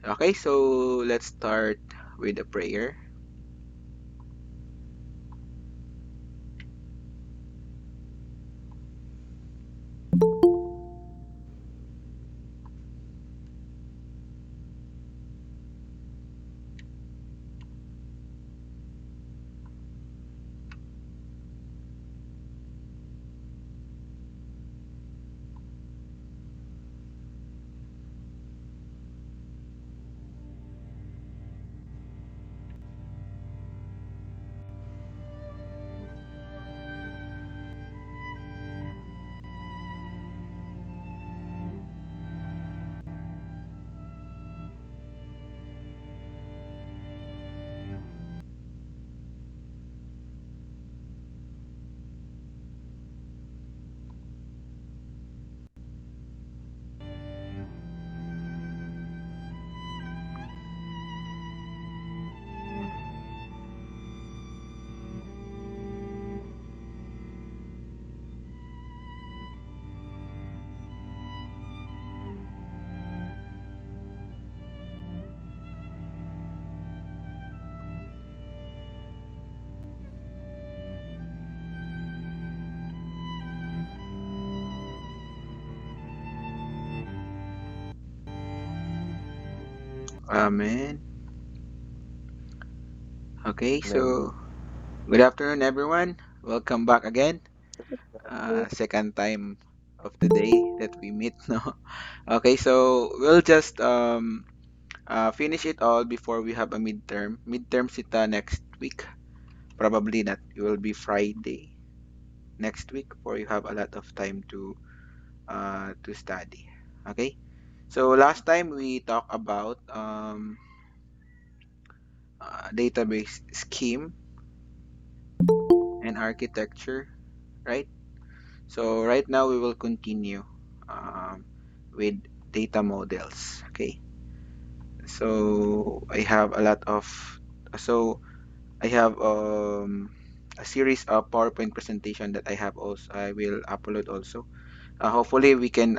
Okay, so let's start with a prayer. Amen. Okay, Amen. so good afternoon, everyone. Welcome back again. Second time of the day that we meet. No. Okay, so we'll just finish it all before we have a midterm. Midterms it next week. Probably not. It will be Friday next week, for you have a lot of time to study. Okay. So last time we talked about database scheme and architecture, right? So right now we will continue um, with data models. Okay. So I have a lot of so I have a series of PowerPoint presentation that I will upload also. Hopefully we can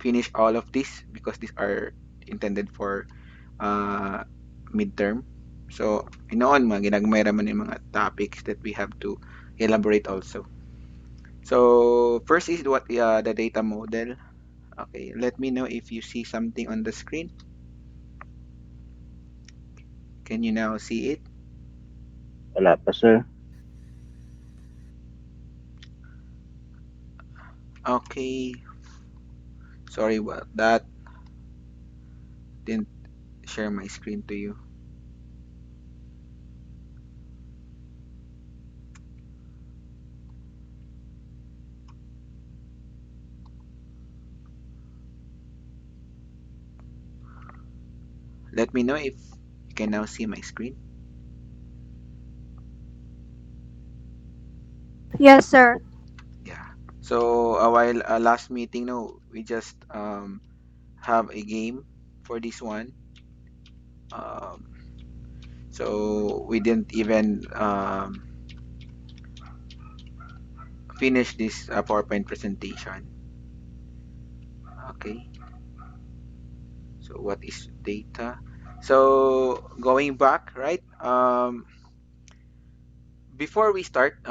finish all of this because these are intended for uh, midterm. So, inoon mga ginagmay raman yung mga topics that we have to elaborate also. So, first is what the data model. Okay, let me know if you see something on the screen. Can you now see it? Wala pa, sir. Okay, sorry about that. Didn't share my screen to you. Let me know if you can now see my screen. Yes, sir. Yeah. So, while last meeting, no, we just have a game for this one. Um, so we didn't even finish this PowerPoint presentation. Okay. So what is data? So going back, right? Before we start,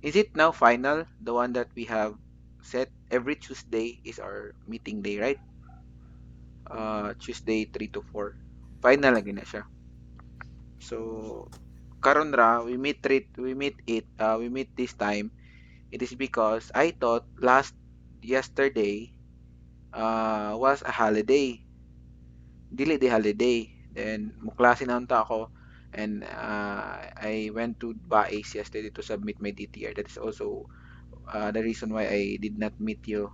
is it now final? The one that we have set every Tuesday is our meeting day, right? Tuesday 3 to 4. Final lagi na siya. So karon ra we meet this time. It is because I thought last yesterday was a holiday. Dili di holiday. Then muklase na unta ako and I went to Baez yesterday to submit my DTR. That is also the reason why I did not meet you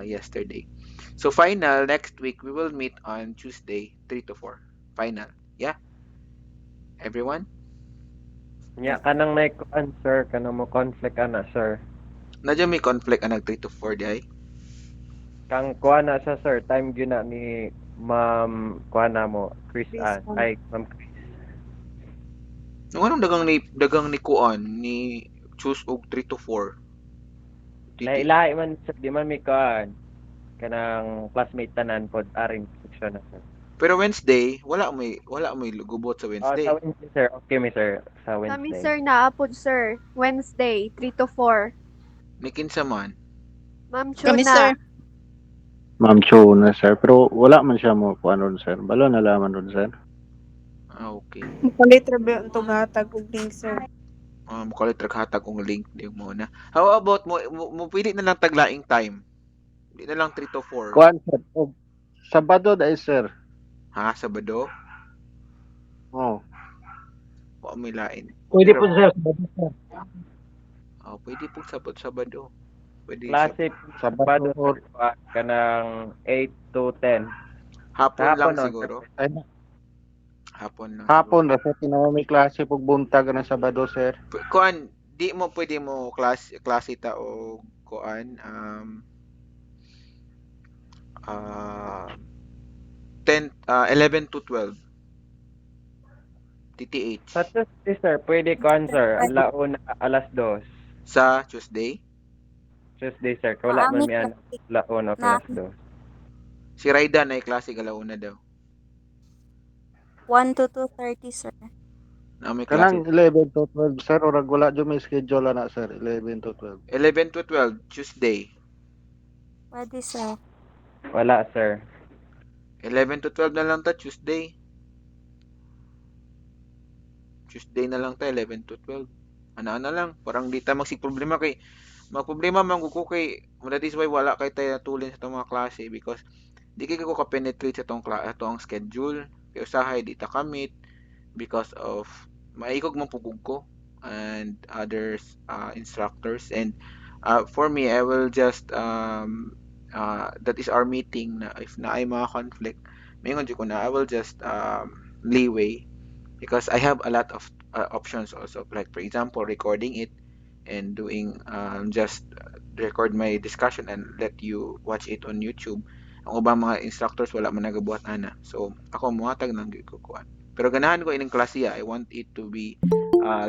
yesterday. So final next week we will meet on Tuesday 3 to 4. Final. Yeah, everyone. Nya kanang naikuan, sir, kanang mo conflict ana, sir. Nadyo may conflict ang nag 3 to 4 di ay. Kang kuan na sa sir, time gyud na ni Ma'am kuan na mo, Chris Please, Ann. Ay, Ma'am Chris. Nung anong dagang ni kuan ni choose og 3 to 4. Titi. Lahi-lahi man sir, di man mi kuan kanang classmate tanan pod aring na, sir. Pero Wednesday, wala may gubot sa Sa Wednesday. Wednesday, sir. Okay, mi, sir. Sa Kami Wednesday. sir naapod sir. Wednesday, 3 to 4. Ni kinsa man. Ma'am Kami, Chuna. sir. Ma'am Cho na sir, pero wala man siya mo kuan ron sir. Balo nalaman ron sir. Ah, okay. Mukulit ra ba itong hatag og link, sir? Mukalit hatag kong link di mo na. How about mo pili na lang taglaing time. Di na lang 3 to 4. Kuan sir, og Sabado dai sir. Ha, Sabado? Oh, Wa may lain. Okay Pwede ra. po sir, sabado sir. Pwede po Sabado. Pwede Klase po Sabado Sabado, or sir. Kanang 8 to 10. Sa hapon lang hapon, no, sir. siguro. ay, Hapon lang hapon siguro. ra sa tinaw may klase pag buntag na Sabado sir. Kuan, di mo pwede mo klase ta o kuan 10 11 to 12 Sa TTH Tuesday, sir, pwede kuan, sir. Alauna, alas 2. sa Tuesday. Tuesday, sir. Wala man mi ano. Alauna, Na alas 2. Si Raida na klase galauna daw. 1 to 2:30, sir. Na may klase Kanang 11 to 12 sir, orag wala jud may schedule na sir, 11 to 12. 11 to 12 Tuesday. Pwede, sir. Wala, sir. 11 to 12 na lang ta Tuesday. Tuesday na lang ta 11 to 12. Ana-ana lang, parang di ta problema kay magproblema man ko kay that is why wala kay tayo tulin sa itong mga klase because di kay ko ka-penetrate sa itong schedule. Kay usahay di ta kamit because of maikog man pugog ko and others instructors and for me I will just that is our meeting na if na ay mga conflict mingon jud ko na I will just leeway because I have a lot of options also like for example recording it and doing just record my discussion and let you watch it on YouTube. Ang ubang mga instructors wala man nagabuhat ana. So ako muhatag nang gikukuan. Pero ganahan ko ining klase I want it to be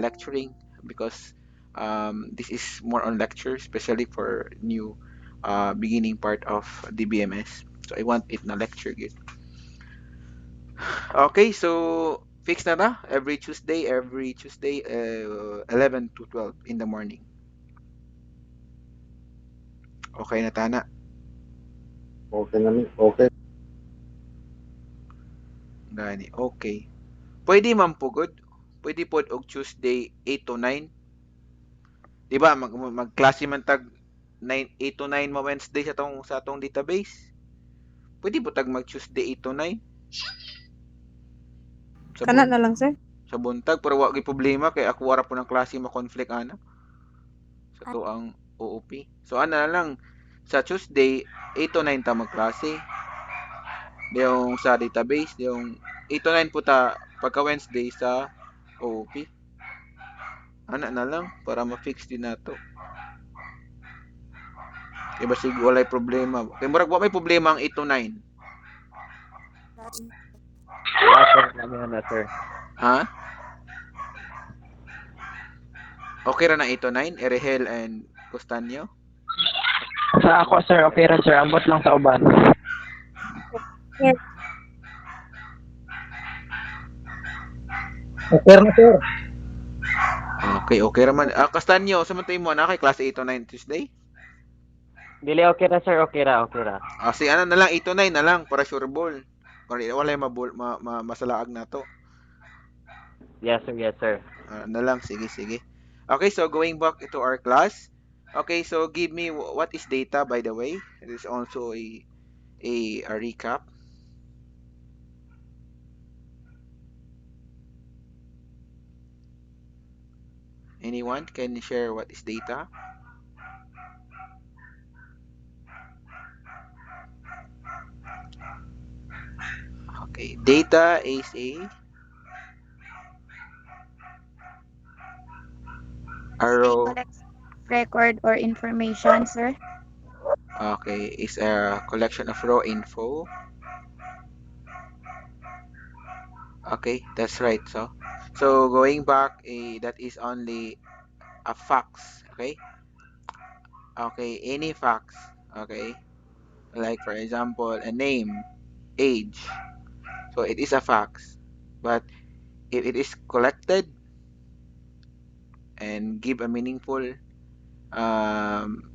lecturing because this is more on lecture especially for new beginning part of DBMS. So I want it na lecture gid. Okay, so fix na ta every Tuesday 11 to 12 in the morning. Okay na tana. Okay na mi. Okay. Gani. Okay. Pwede man pugod. Pwede pod og Tuesday 8 to 9. Di ba magklase man tag 8 to 9 mo Wednesday sa tong database. Pwede po tag mag Tuesday 8 to 9 sa Kana na lang, sir. sa buntag pero wa gyud problema kay ako ara po ng klase ma-conflict ana sa At to ang OOP. So ana na lang sa Tuesday 8 to 9 ta magklase. Yung sa database, yung 8 to 9 po ta pagka Wednesday sa OOP. Ana na lang para ma-fix din nato. Kay basig walay problema. Kay murag wa may problema ang 8 to 9. lain. Wala, sir. Lamihan na, sir. Ha? Okay ra na 8 to 9, Erehel and Costanyo? Sa ako sir, okay ra sir, ambot lang sa uban. Sir, Okay na sir. Okay, okay ra man. Costanyo, sa man mo na kay klase 8 to 9 Tuesday? Dili, okay ra, sir. Okay ra, okay ra. Si ano na lang 8 to 9 na lang para sure ball. Kung di walay masalaag na to. Yes, sir. Yes, sir. Na lang, sige, sige. Okay, so going back to our class. Okay, so give me what is data by the way. It is also a recap. Anyone can share what is data? Okay, data is a Say row. collect record or information, sir. Okay, is a collection of raw info. Okay, that's right. So going back, that is only a facts. Okay, okay, any facts. Okay, like for example, a name. age. So it is a fax. But if it is collected and give a meaningful, um,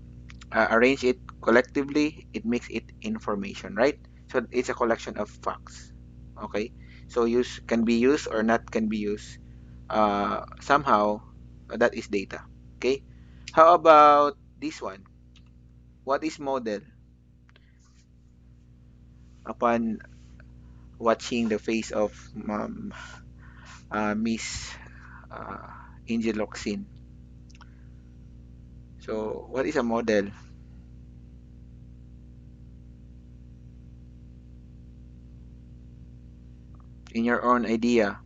arrange it collectively, it makes it information, right? So it's a collection of facts. Okay, so use can be used or not can be used. Somehow that is data. Okay, how about this one? What is model? Upon watching the face of Miss uh, Angel Locsin, so what is a model in your own idea?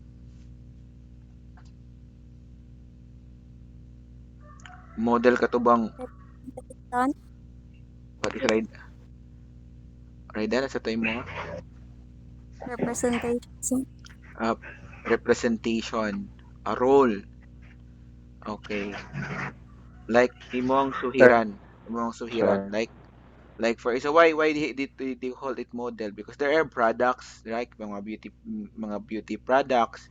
Model katubang Representation. what is right? Raidan, sa tayo mo nga? Representation, sir. uh, representation, a role. Okay. Like Sir, imong suhiran. sir. Like for so why they call it model? Because there are products, like mga beauty products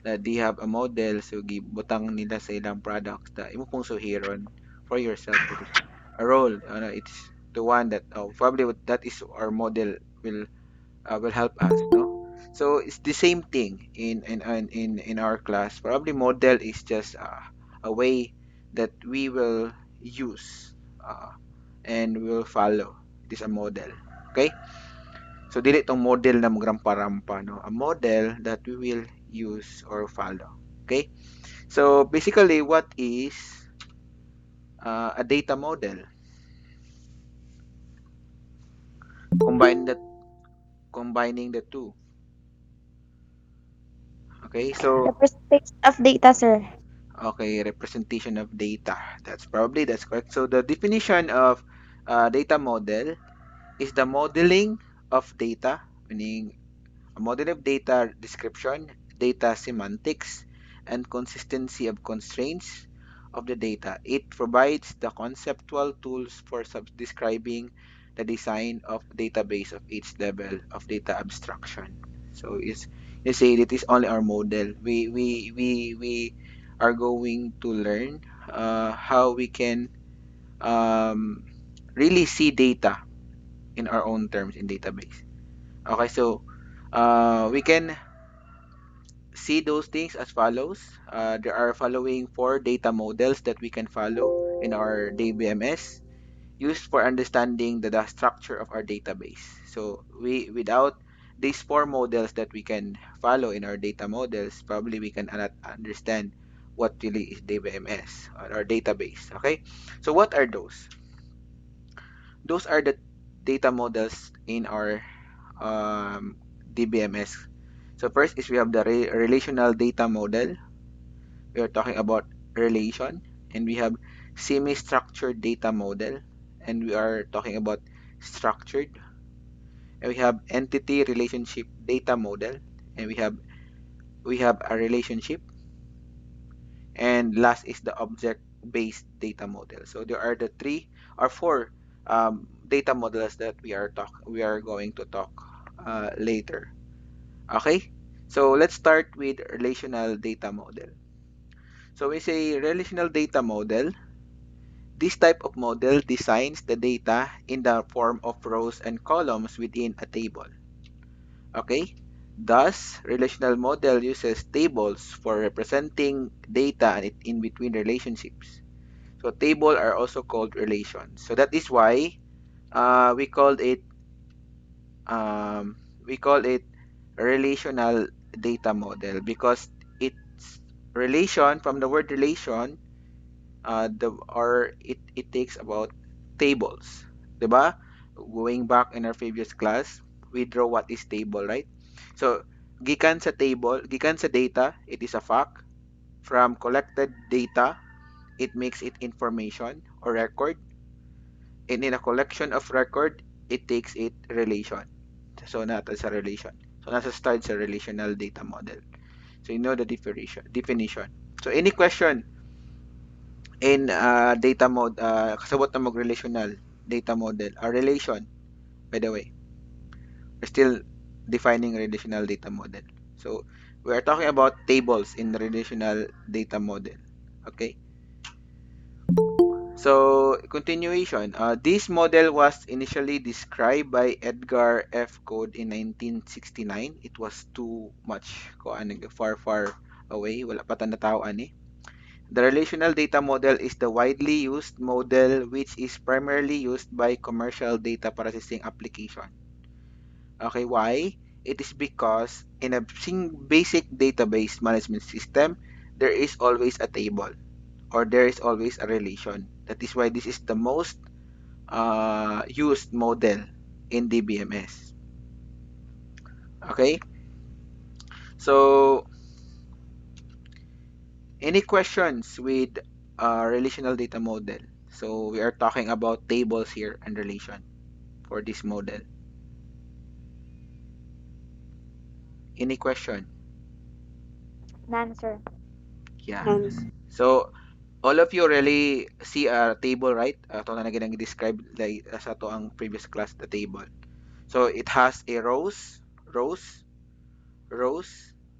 that they have a model, so gibutang nila sa ilang products da imo pong suhiron for yourself. It is a role. It's the one that probably that is our model will help us, no? So it's the same thing in our class. Probably model is just a way that we will use and we will follow. It is a model. Okay? So dili tong model na magrampa-rampa, no? A model that we will use or follow. Okay? So basically, what is a data model? Combine that combining the two. Okay? So Representation of data, sir. okay, representation of data. That's correct. So the definition of data model is the modeling of data, meaning a model of data description, data semantics, and consistency of constraints of the data. It provides the conceptual tools for describing the design of database of each level of data abstraction. So it's you say it is only our model. We are going to learn how we can um, really see data in our own terms in database. Okay, so we can see those things as follows. There are following four data models that we can follow in our DBMS used for understanding the structure of our database. So we without these four models that we can follow in our data models, probably we can not understand what really is DBMS or our database. Okay, so what are those? Those are the data models in our DBMS. So first is we have the relational data model. We are talking about relation, and we have semi-structured data model, and we are talking about structured. And we have entity relationship data model, and we have a relationship, and last is the object-based data model. So there are the three or four data models that we are going to talk later. Okay, so let's start with relational data model. So we say relational data model. This type of model designs the data in the form of rows and columns within a table. Okay? Thus, relational model uses tables for representing data and in between relationships. So table are also called relations. So that is why we called it um, we call it relational data model, because it's relation from the word relation, it takes about tables, 'di ba? Going back in our previous class, we draw what is table, right? So gikan sa data, it is a fact. From collected data, it makes it information or record, and in a collection of record, it takes it relation. So not as a relation. So nasa start sa relational data model. So you know the definition. So any question in data mode, kasabot na mag relational data model, relation, by the way, we're still defining relational data model. So we are talking about tables in the relational data model. Okay. So continuation. This model was initially described by Edgar F. Code in 1969. It was too much far away. Wala pa tanatawan eh. The relational data model is the widely used model which is primarily used by commercial data processing application. Okay, why? It is because in a basic database management system, there is always a table or there is always a relation. That is why this is the most used model in DBMS. Okay, so any questions with relational data model? So we are talking about tables here and relation for this model. Any question? None, sir. Yeah. None. So all of you really see a table, right? Ito na describe like sa to ang previous class, the table. So it has a rows, rows,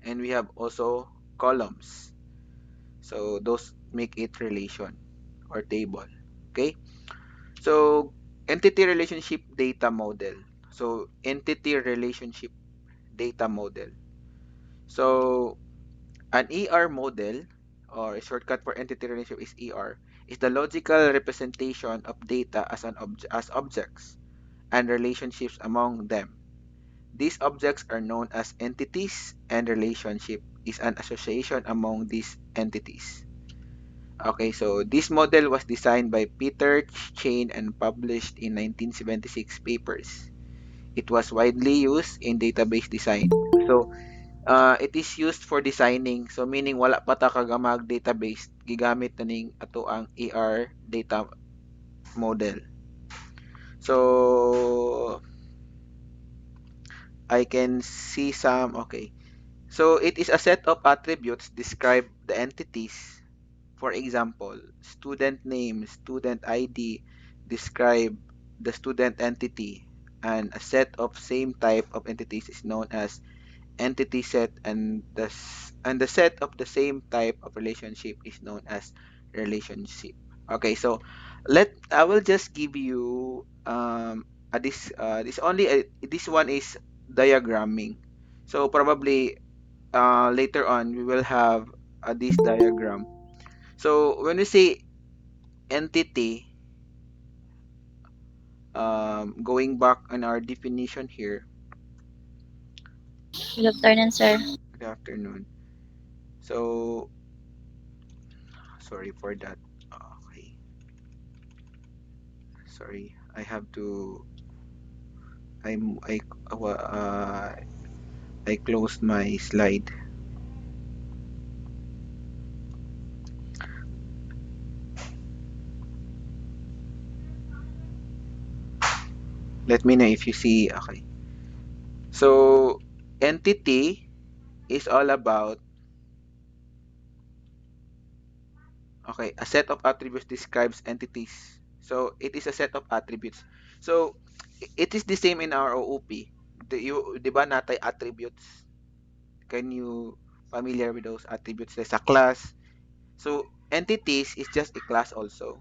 and we have also columns. So those make it relation or table. Okay. So entity relationship data model. So entity relationship data model. So an ER model, or a shortcut for entity relationship is ER, is the logical representation of data as as objects and relationships among them. These objects are known as entities, and relationship is an association among these entities. Okay, so this model was designed by Peter Chain and published in 1976 papers. It was widely used in database design. So it is used for designing. So meaning wala pa ta kaga mag database, gigamit na ning ato ang ER data model. So I can see some, okay. So it is a set of attributes describe the entities. For example, student name, student ID describe the student entity, and a set of same type of entities is known as entity set, and the set of the same type of relationship is known as relationship. Okay, so let I will just give you this only this one is diagramming. So probably later on we will have this diagram. So when we say entity, going back on our definition here. Good afternoon, sir. Good afternoon. So sorry for that. Okay. Sorry, I have to. I'm I closed my slide. Let me know if you see. Okay. So entity is all about, okay, a set of attributes describes entities. So it is a set of attributes. So it is the same in our OOP. Di ba natay attributes? Can you familiar with those attributes? There's a class. So entities is just a class also.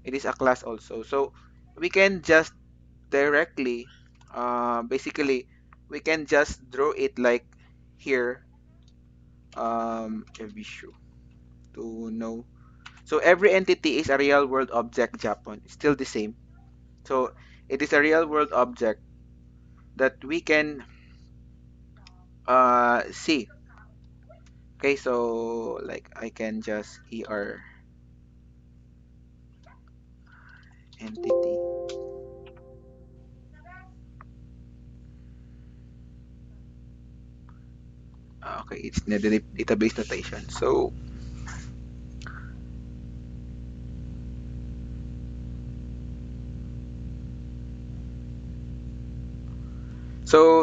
It is a class also. So we can just directly, basically, we can just draw it like here, every show to know. So every entity is a real world object, Japan. It's still the same. So it is a real world object that we can see. Okay, so like I can just entity. Okay, it's in the database notation. So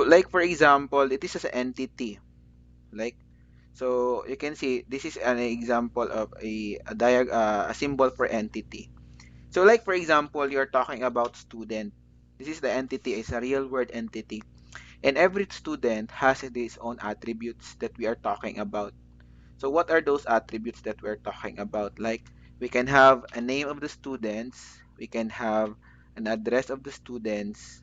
like for example, it is as an entity. Like, so you can see this is an example of a symbol for entity. So like for example, you're talking about student. This is the entity, is a real world entity. And every student has its own attributes that we are talking about. So what are those attributes that we're talking about? Like we can have a name of the students, we can have an address of the students,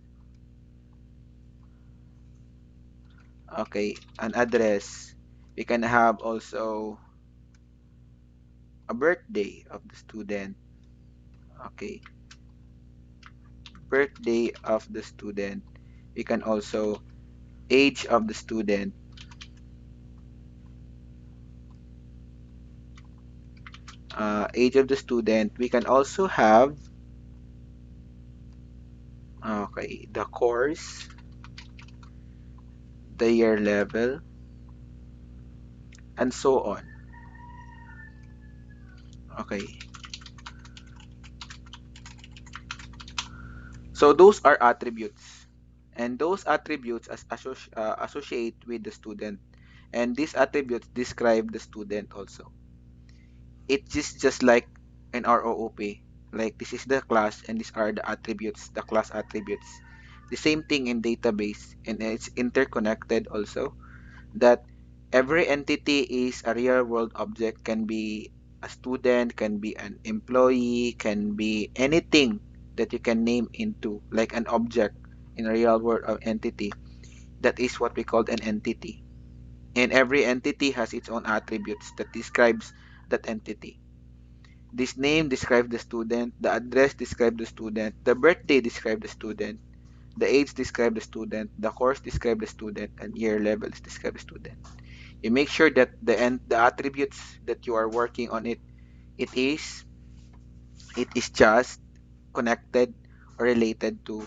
okay, an address. We can have also a birthday of the student, okay, birthday of the student. We can also age of the student, age of the student. We can also have, okay, the course, the year level, and so on. Okay, so those are attributes, and those attributes associate with the student, and these attributes describe the student also. It's just like an ROOP, like this is the class and these are the attributes, the class attributes. The same thing in database, and it's interconnected also, that every entity is a real world object, can be a student, can be an employee, can be anything that you can name into like an object in a real world of entity. That is what we call an entity, and every entity has its own attributes that describes that entity. This name describes the student, the address describes the student, the birthday describes the student, the age describes the student, the course describes the student, and year levels describe the student. You make sure that the attributes that you are working on it is it is just connected or related to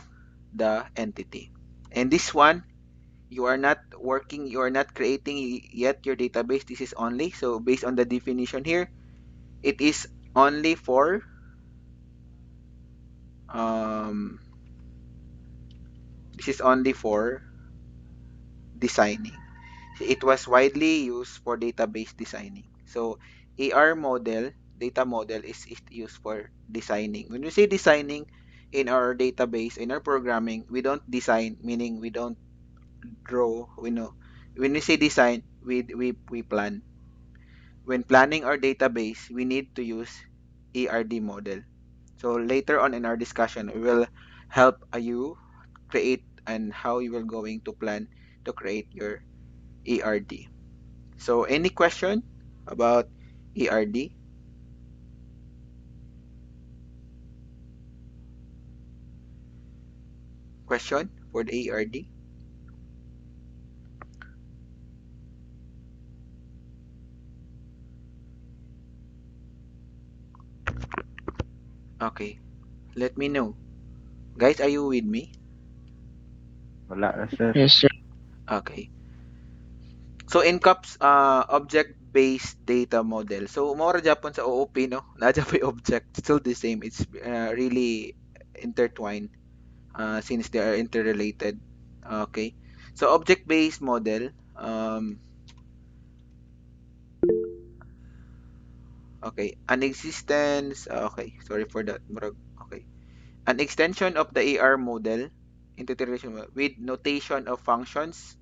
the entity. And this one, you are not working, you are not creating yet your database. This is only, so based on the definition here, it is only for um, this is only for designing. It was widely used for database designing. So AR model, data model is used for designing. When we say designing in our database, in our programming, we don't design, meaning we don't draw, we know. When we say design, we plan. When planning our database, we need to use ARD model. So later on in our discussion, we will help you create and how you are going to plan to create your ARD. So any question about ARD? Question for the ARD? Okay, let me know. Guys, are you with me? Wala na, sir. Yes, sir. Okay. So in CAPS, object-based data model. So more Japan sa OOP, no? Na Japan object, still the same. It's really intertwined since they are interrelated. Okay. So object-based model. Okay. An existence. Okay. Sorry for that. Okay. An extension of the AR model, integration with notation of functions,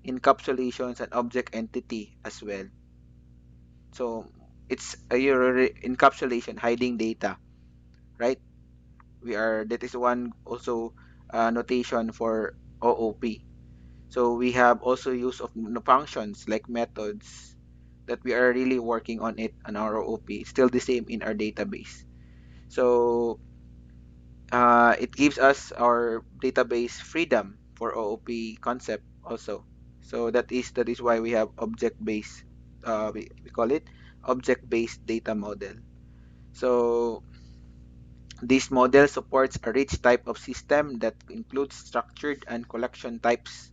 encapsulations, and object entity as well. So it's a your encapsulation, hiding data, right? We are that is one also notation for OOP. So we have also use of functions like methods that we are really working on it on our OOP. It's still the same in our database. So it gives us our database freedom for OOP concept also. So that is why we have object based we call it object based data model. So this model supports a rich type of system that includes structured and collection types.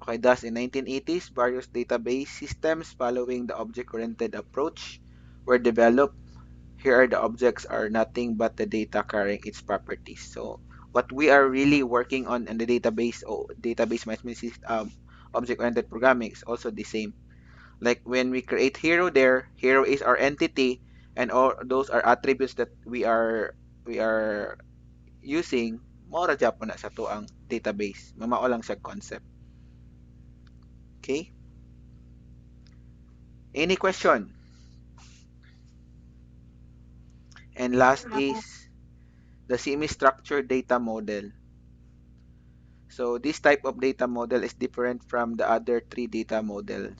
Okay, thus in 1980s, various database systems following the object-oriented approach were developed. Here are the objects are nothing but the data carrying its properties. So what we are really working on in the database or database management system, object-oriented programming is also the same. Like when we create hero there, hero is our entity, and all those are attributes that we are using. mora Japan na sa to ang database. Mamao lang siya concept. Okay? Any question? And last is the semi-structured data model. So this type of data model is different from the other three data models.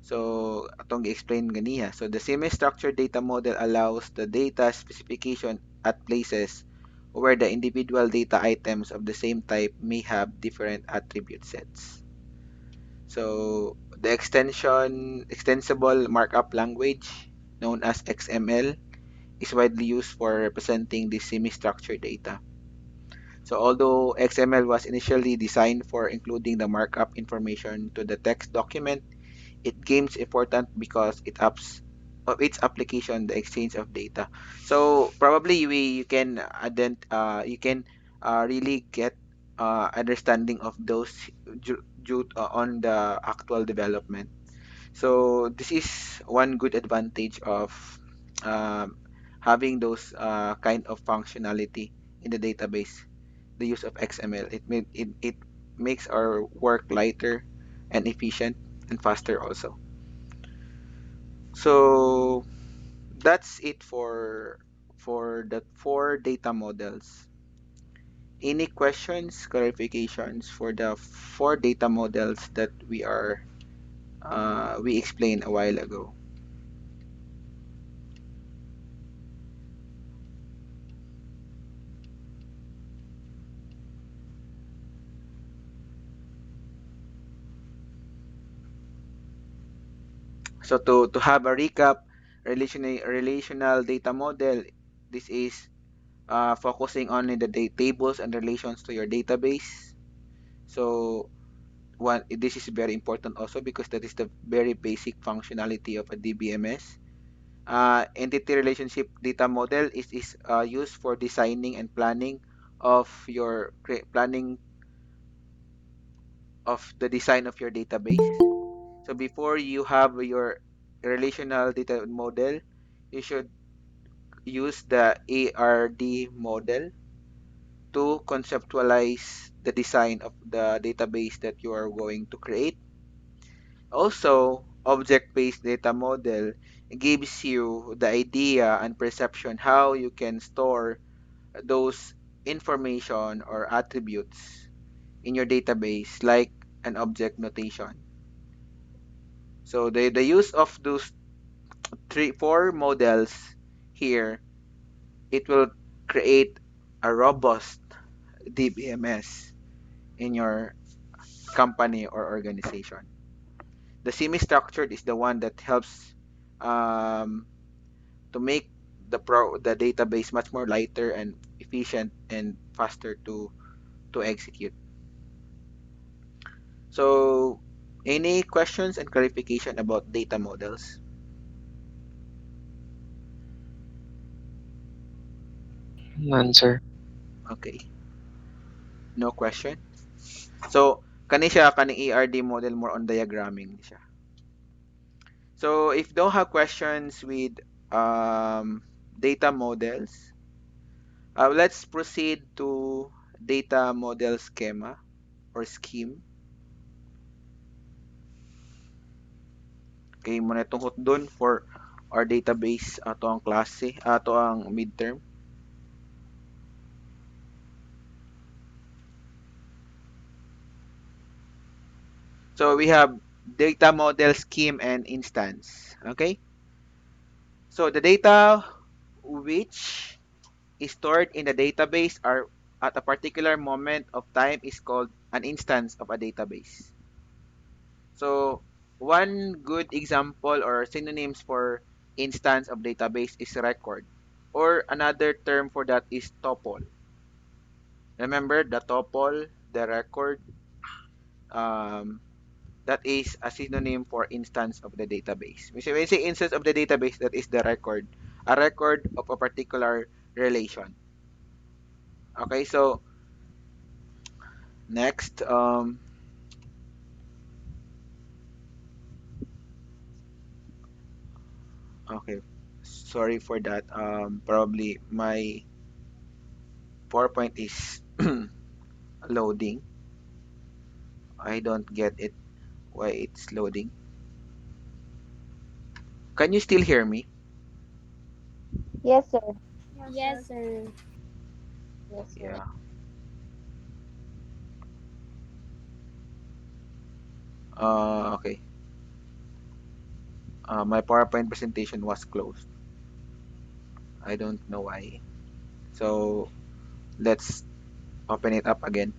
So atong explain ganiya. So the semi-structured data model allows the data specification at places where the individual data items of the same type may have different attribute sets. So the extensible markup language known as XML is widely used for representing the semi-structured data. So although XML was initially designed for including the markup information to the text document, it gains important because it ups of its application the exchange of data. So probably you can you can really get understanding of those on the actual development. So this is one good advantage of um, having those kind of functionality in the database, the use of XML. It makes our work lighter and efficient and faster also. So that's it for the four data models. Any questions, clarifications for the four data models that we explained a while ago? So to have a recap, relational data model, this is focusing on the tables and relations to your database. So this is very important also because that is the very basic functionality of a DBMS. Entity relationship data model is used for designing and planning of planning of the design of your database. So before you have your relational data model, you should use the ARD model to conceptualize the design of the database that you are going to create. Also, object-based data model gives you the idea and perception how you can store those information or attributes in your database like an object notation. So the use of those four models here, it will create a robust DBMS in your company or organization. The semi-structured is the one that helps um, to make the database much more lighter and efficient and faster to execute. So, any questions and clarification about data models? None, sir. Okay, no question. So, kaning ERD model more on diagramming siya. So, if don't have questions with data models, let's proceed to data model schema or scheme. Okay, muna tungkol dun for our database ato ang klase, ato ang midterm. So we have data model scheme and instance. Okay? So the data which is stored in the database are at a particular moment of time is called an instance of a database. So one good example or synonyms for instance of database is record, or another term for that is tuple. Remember the tuple, the record, um, that is a synonym for instance of the database. When you say instance of the database, that is the record, a record of a particular relation. Okay, so next, okay, sorry for that. Probably my PowerPoint is loading. I don't get it why it's loading. Can you still hear me? Yes, sir. Yes, sir. Yes, sir. Yeah. Okay. My PowerPoint presentation was closed. I don't know why. So let's open it up again.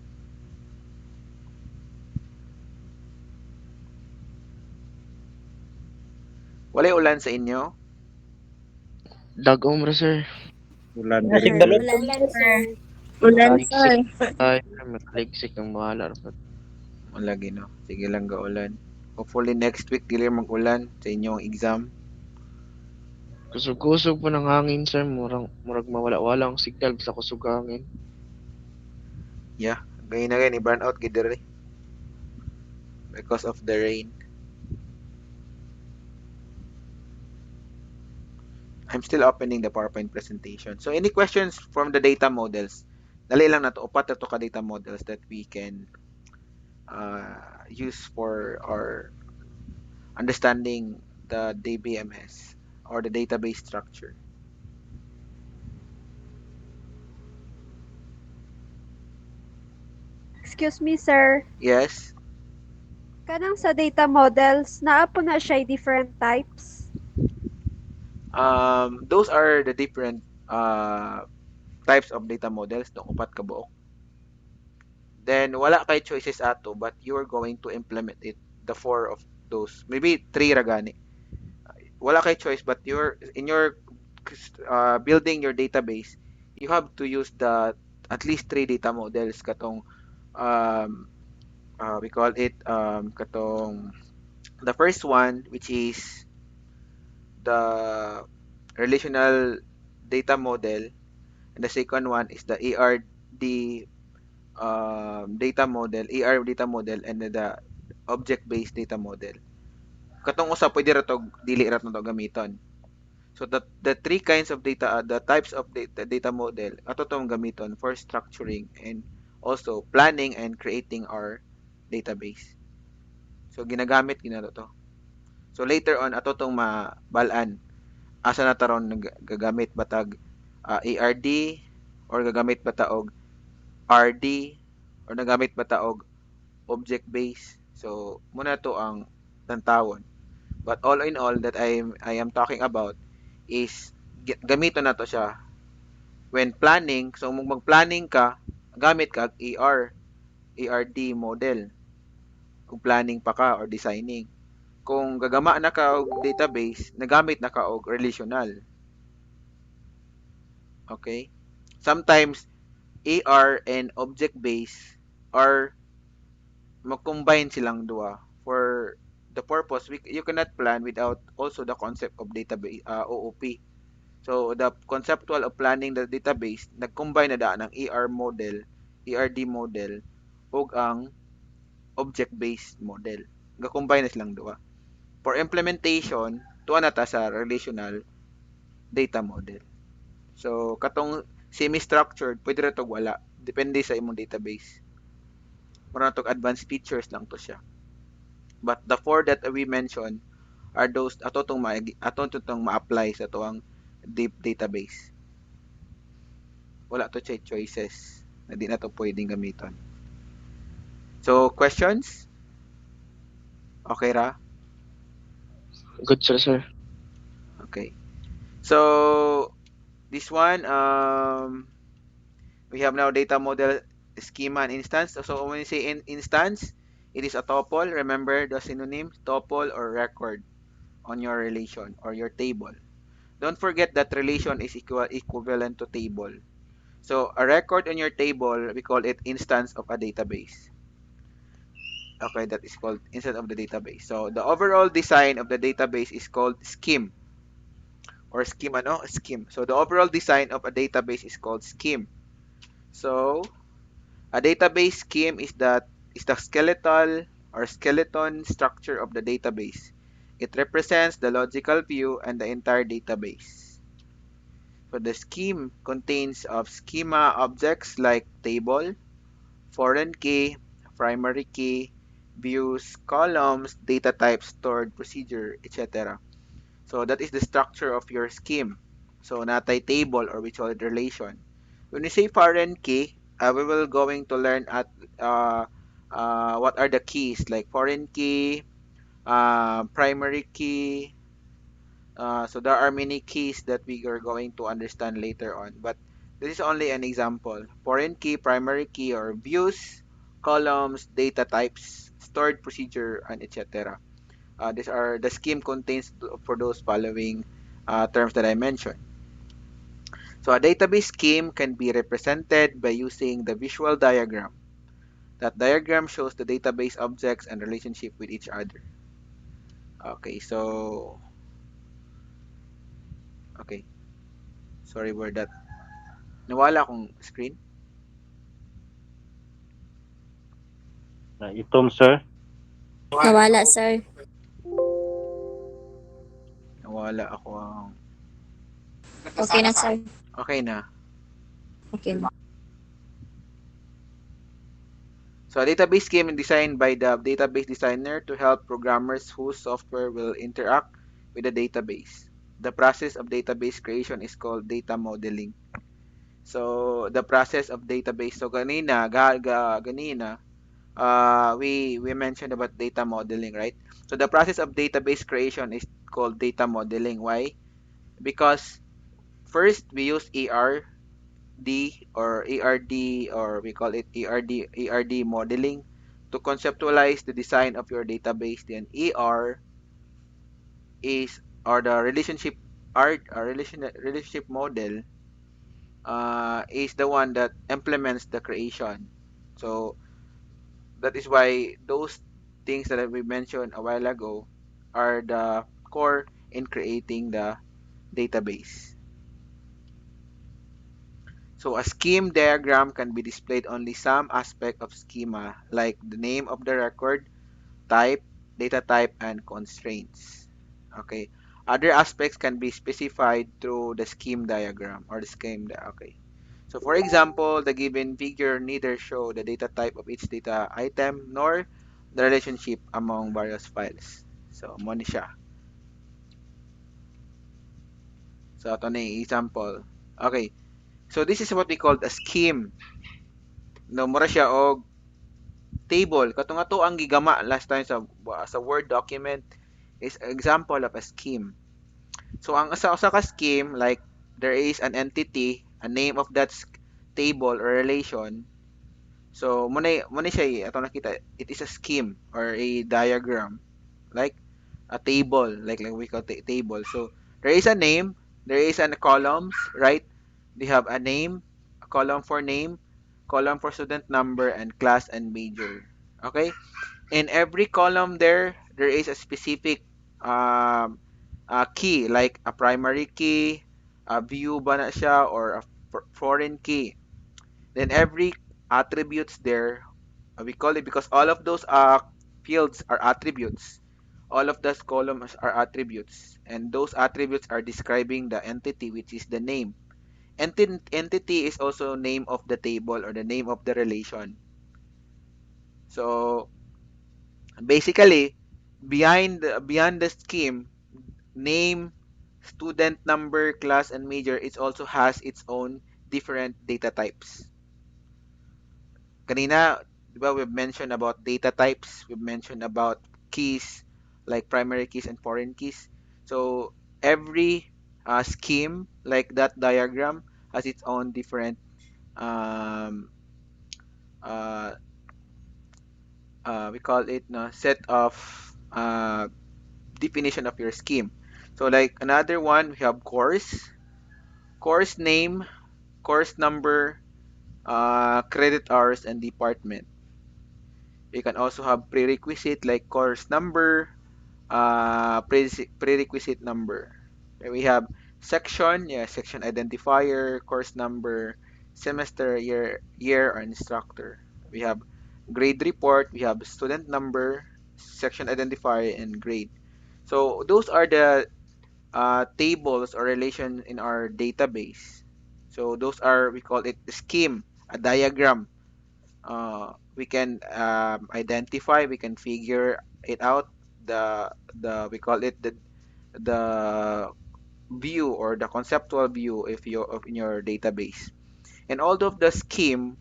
Walay ulan sa inyo? Dagom ra, sir. Ulan Sir. diri, Higdalot sir. Ulan, sir. Ulan, Maligsik sir. tayo, maligsik ang bahala ra. Malagi no. Sige lang ga ulan. Hopefully next week dili mag-ulan sa inyong exam. Kusog-kusog po ng hangin, sir. Murag mawala-wala ang signal sa kusog hangin. Yeah, ganyan na ganyan i-burn out gid diri because of the rain. I'm still opening the PowerPoint presentation. So any questions from the data models? Dali lang na to, upat na to ka data models that we can use for our understanding the DBMS or the database structure. Excuse me, sir. Yes. Kanang sa data models, naa po na siya different types. Those are the different types of data models, no upat ka buok. Then wala kay choices ato, but you are going to implement it, the four of those. Maybe three ra gani. Wala kay choice, but you're in your building your database, you have to use the at least three data models katong um, we call it katong the first one, which is the relational data model, and the second one is the ARD data model, AR data model, and the object-based data model. Katong usa pwede ra to dili ra to gamiton. So the three kinds of data, the types of data model, ato tong gamiton for structuring and also planning and creating our database. So ginagamit ginato to. So later on ato tong mabalan asa na taron gagamit batag ARD or gagamit bata og RD or nagamit bata og object based. So muna to ang tantawon. But all in all that I am talking about is gamiton na to siya when planning. So kung mag-planning ka, gamit ka ARD model. Kung planning pa ka or designing. Kung gagama na ka og database, nagamit na ka og relational. Okay? Sometimes AR and object base are mag-combine silang duha for the purpose you cannot plan without also the concept of database OOP. So the conceptual of planning the database nag-combine na daan ng AR model, ARD model ug ang object-based model. Ga-combine na silang duha. For implementation, tuwa na ta sa relational data model. So katong semi-structured, pwede ra to wala. Depende sa imong database. Mura na to advanced features lang to siya. But the four that we mentioned are those ato tong ma-apply sa tuwang deep database. Wala to choices na di na to pwedeng gamiton. So, questions? Okay ra? Good, sir. Okay. So, this one, we have now data model schema and instance. So, when you say instance, it is a tuple. Remember the synonym, tuple or record on your relation or your table. Don't forget that relation is equivalent to table. So, a record on your table, we call it instance of a database. Okay, that is called instance of the database. So, the overall design of the database is called scheme or schema, no? Scheme. So, the overall design of a database is called scheme. So, a database scheme is the skeletal or skeleton structure of the database. It represents the logical view and the entire database. So the scheme contains of schema objects like table, foreign key, primary key, views, columns, data type, stored procedure, etc. So that is the structure of your scheme. So natay table or we call it relation. When we say foreign key, we will going to learn at uh, what are the keys like foreign key, primary key. So there are many keys that we are going to understand later on. But this is only an example. Foreign key, primary key, or views, columns, data types, stored procedure, and etc. These are the scheme contains for those following terms that I mentioned. So a database scheme can be represented by using the visual diagram. That diagram shows the database objects and relationship with each other. Okay, so okay, sorry for that. Nawala akong screen. Itom, sir. Nawala, sir. Nawala ako. Okay na, sir. Okay na. Okay na. So a database scheme is designed by the database designer to help programmers whose software will interact with the database. The process of database creation is called data modeling. So the process of database. So ganina, we mentioned about data modeling, right? So the process of database creation is called data modeling. Why? Because first we use ARD or we call it ARD modeling to conceptualize the design of your database. Then ER is or the relationship art or relationship model is the one that implements the creation. So that is why those things that we mentioned a while ago are the core in creating the database. So a scheme diagram can be displayed only some aspect of schema like the name of the record, type, data type, and constraints. Okay. Other aspects can be specified through the scheme diagram or the okay. So for example, the given figure neither show the data type of each data item nor the relationship among various files. So mo ni siya. So ito na yung example. Okay. So this is what we call a scheme. No, mura siya og table. Katong ato ang gigama last time sa Word document is example of a scheme. So ang usa ka scheme like there is an entity, a name of that table or relation. So muna siya ato nakita it is a scheme or a diagram like a table like we call table. So there is a name, there is a columns, right? We have a name, a column for name, column for student number and class and major. Okay? In every column there is a specific um, key like a primary key, a view ba na siya or a foreign key. Then every attributes there, we call it because all of those fields are attributes. All of those columns are attributes, and those attributes are describing the entity, which is the name. Entity is also name of the table or the name of the relation. So basically, beyond the scheme, name, student number, class, and major, it also has its own different data types. Kanina, di ba, we've mentioned about data types, we've mentioned about keys, like primary keys and foreign keys. So every scheme, like that diagram, has its own different um, uh, we call it no, set of definition of your scheme. So like another one, we have course name, course number, credit hours, and department. You can also have prerequisite like course number, prerequisite number. Okay, we have section, yeah, section identifier, course number, semester, year, or instructor. We have grade report, we have student number, section identifier, and grade. So those are the tables or relation in our database. So those are, we call it scheme, a diagram. We can identify, we can figure it out. The we call it the view or the conceptual view if you of in your database. And all of the scheme,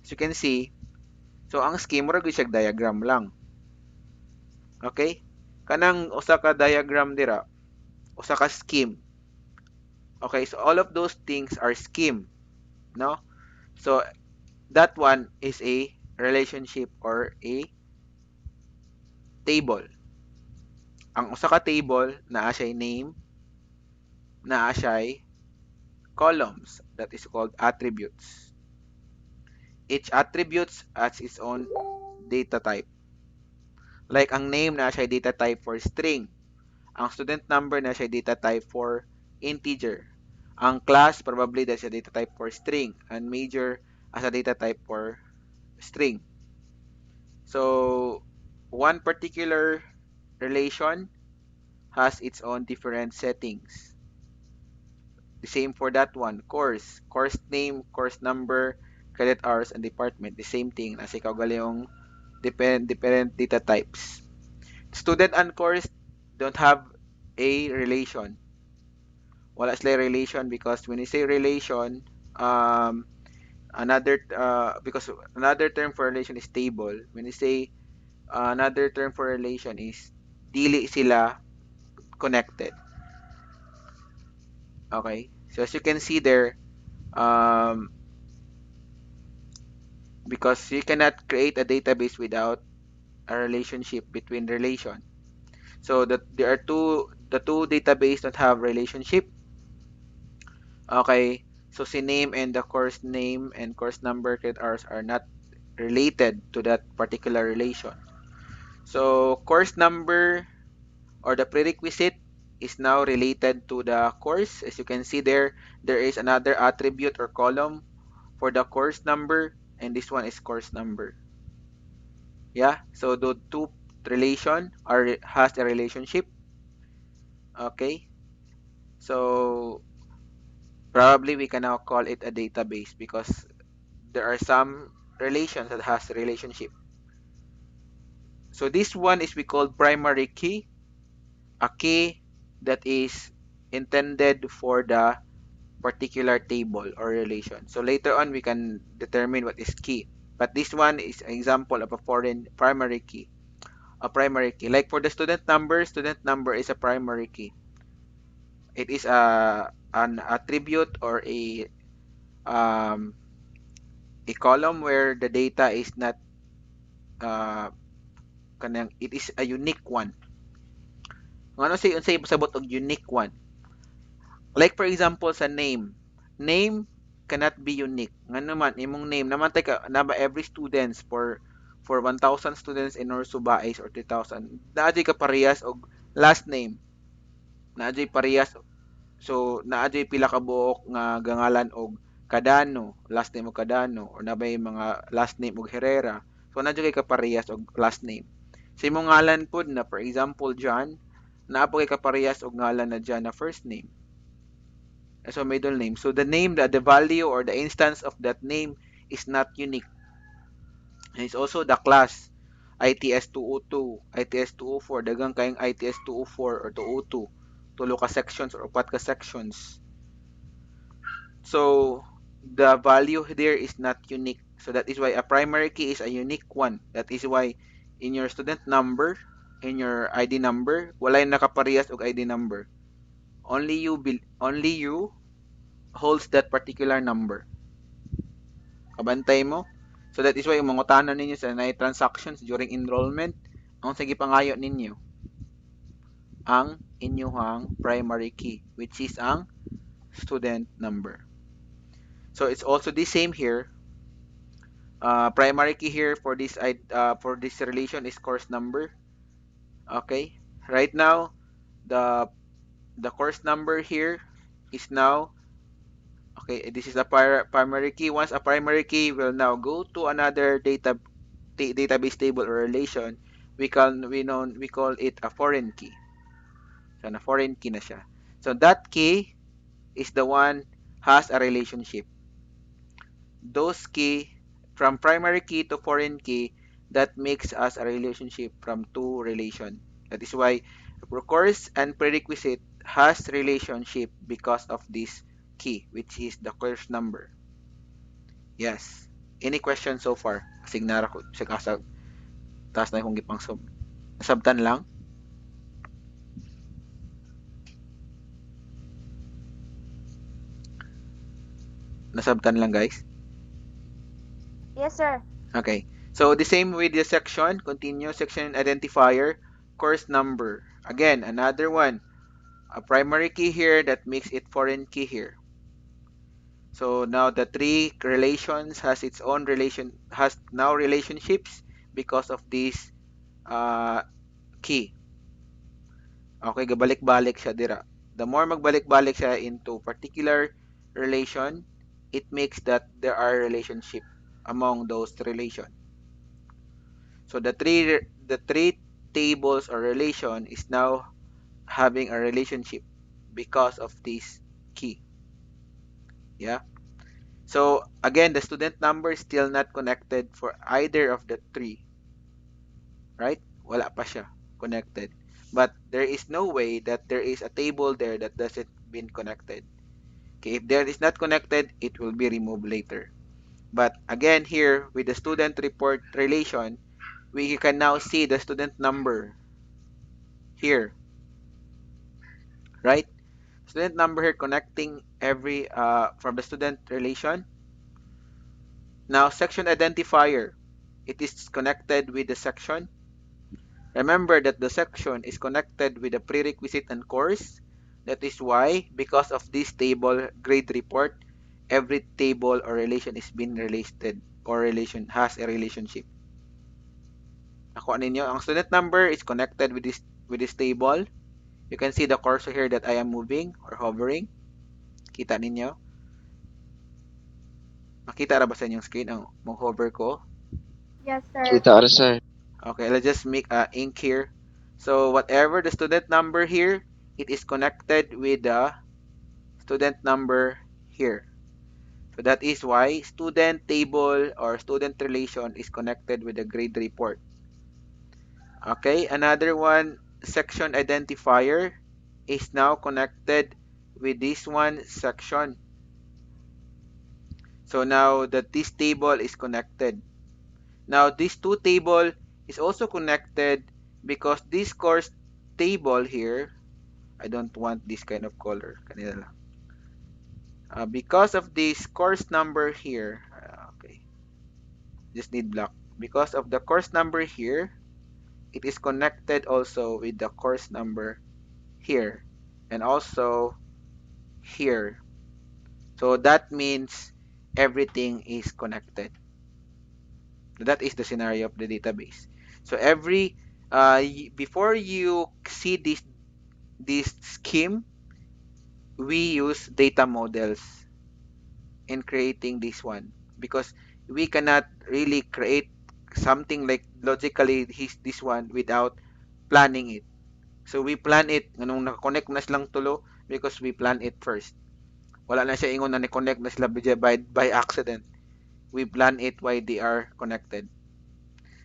as you can see, so ang scheme mura gyud siya diagram lang. Okay? Kanang usa ka diagram dira, usa ka scheme. Okay, so all of those things are scheme, no? So that one is a relationship or a table. Ang usa ka table naa siya name, naa siya columns, that is called attributes. Each attributes has its own data type. Like ang name na siya data type for string. Ang student number na siya data type for integer. Ang class probably na siya data type for string and major as a data type for string. So one particular relation has its own different settings. The same for that one. Course name, course number, credit hours, and department. The same thing. Nasa ikaw galing different data types. Student and course don't have a relation. Wala sila relation because when you say relation, because another term for relation is table. When you say another term for relation is dili sila connected. Okay? So as you can see there, um, because you cannot create a database without a relationship between relation. So that there are the two database that have relationship. Okay, so si name and the course name and course number credit hours are not related to that particular relation. So course number or the prerequisite is now related to the course. As you can see there, there is another attribute or column for the course number, and this one is course number. Yeah, so the two relation has a relationship. Okay, so probably we can now call it a database because there are some relations that has relationship. So this one is we call primary key, a key that is intended for the particular table or relation. So later on we can determine what is key. But this one is an example of a foreign primary key. A primary key. Like for the student number is a primary key. It is an attribute or um, a column where the data is not uh, it is a unique one. Ano say unsay pasabot og unique one? Like for example sa name. Name cannot be unique. Nga naman imong name naman tay ka na ba every students for 1,000 students in or Subais or 3,000. Naa ka parehas og last name. Naa parehas. So naa pila ka buok nga gangalan og Cadano, last name og Cadano or nabay mga last name og Herrera. So naa kay kaparehas og last name. Sa imong ngalan pod na for example John, naa po kay kaparehas og ngalan na John na first name. So middle name. So the name, the value or the instance of that name is not unique. And it's also the class. ITS 202, ITS 204, dagang kayong ITS 204 or 202. Tulo ka sections or upat ka sections. So the value there is not unique. So that is why a primary key is a unique one. That is why in your student number, in your ID number, walay nakaparehas og ID number. Only you holds that particular number. Kabantay mo? So that is why yung mga tanan ninyo sa transactions during enrollment, ang sige pangayo ninyo ang inyong primary key, which is ang student number. So it's also the same here. Primary key here for this relation is course number. Okay. Right now, the course number here is now okay. This is the primary key. Once a primary key will now go to another database table or relation, we call it a foreign key. So, na foreign key na siya. So, that key is the one has a relationship. Those key from primary key to foreign key, that makes us a relationship from two relation. That is why course and prerequisite has relationship because of this key, which is the course number. Yes. Any question so far? Asignara ko sa kasag taas na akong gipang sub. Nasabtan lang? Nasabtan lang, guys? Yes, sir. Okay. So the same with the section, continue section identifier, course number. Again, another one. A primary key here that makes it foreign key here. So now the three relations has its own relation, has now relationships because of this key. Okay, gabalik-balik siya dira. The more magbalik-balik siya into particular relation, it makes that there are relationship among those relation. So the three tables or relation is now having a relationship because of this key. Yeah. So again, the student number is still not connected for either of the three, right? Wala pa siya connected. But there is no way that there is a table there that doesn't been connected. Okay, if there is not connected, it will be removed later. But again, here with the student report relation, we can now see the student number here, right? Student number here connecting every from the student relation. Now section identifier, it is connected with the section. Remember that the section is connected with the prerequisite and course. That is why, because of this table grade report, every table or relation is being related or relation has a relationship. Nakuha ninyo, ang student number is connected with this table. You can see the cursor here that I am moving or hovering. Kita ninyo? Makita ra ba sa inyong screen ang hover ko? Yes, sir. Kita ra, sir. Okay, let's just make ink here. So whatever the student number here, it is connected with the student number here. So that is why student table or student relation is connected with the grade report. Okay, another one, section identifier is now connected with this one section. So now that this table is connected. Now this two table is also connected because this course table here, I don't want this kind of color. Kanina lang. Because of this course number here, okay, just need black. Because of the course number here, it is connected also with the course number here and also here. So that means everything is connected. That is the scenario of the database. So every before you see this scheme, we use data models in creating this one because we cannot really create something like logically this one without planning it. So we plan it nung naka-connect na silang tulo because we plan it first. Wala na siya ingon na ni-connect na sila by accident. We plan it while they are connected.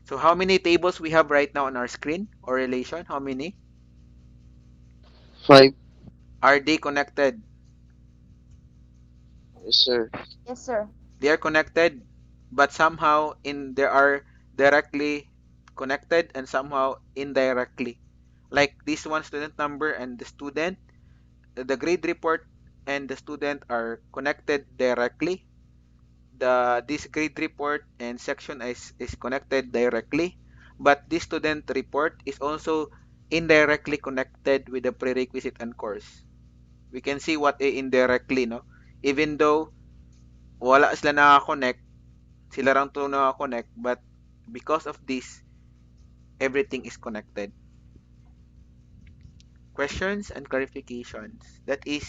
So how many tables we have right now on our screen or relation? How many? 5. Are they connected? Yes, sir. Yes, sir. They are connected, but somehow they are directly connected and somehow indirectly. Like this one student number and the student, the grade report and the student are connected directly. This grade report and section is connected directly, but this student report is also indirectly connected with the prerequisite and course. We can see what indirectly, no? Even though wala sila naka-connect, sila lang to naka-connect, but because of this, everything is connected. Questions and clarifications. That is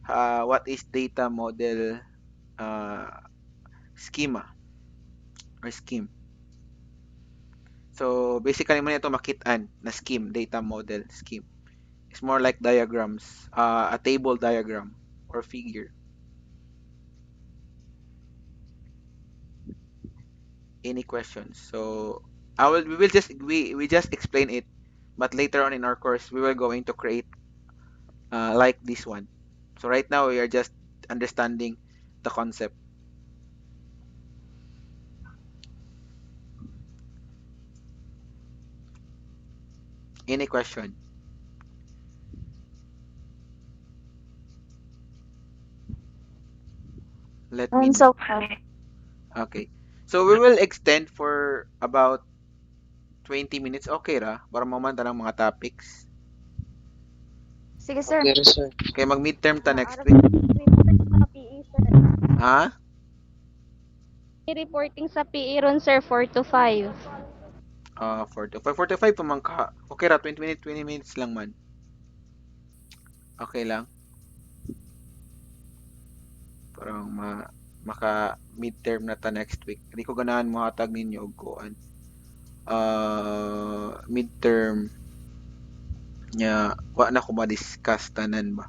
what is data model uh, schema or scheme. So basically mo na ito makitaan na scheme, data model scheme. It's more like diagrams, a table diagram or figure. Any questions? So we just explain it, but later on in our course we will going to create like this one. So right now we are just understanding the concept. Any question? Let me And know. so far. Okay. So we will extend for about 20 minutes. Okay ra? Para mamanta ng mga topics. Sige, sir. Okay, sir. Okay, mag-midterm ta next Ara week. sa PE, sir. Ha? May reporting sa PE ron, sir, 4 to 5. 4 to 5 pa man ka. Okay ra, 20 minutes lang man. Okay lang. Parang maka midterm na ta next week. Hindi ko ganahan mo hatag ninyo og kuan. Midterm nya wa na ko ma-discuss tanan ba.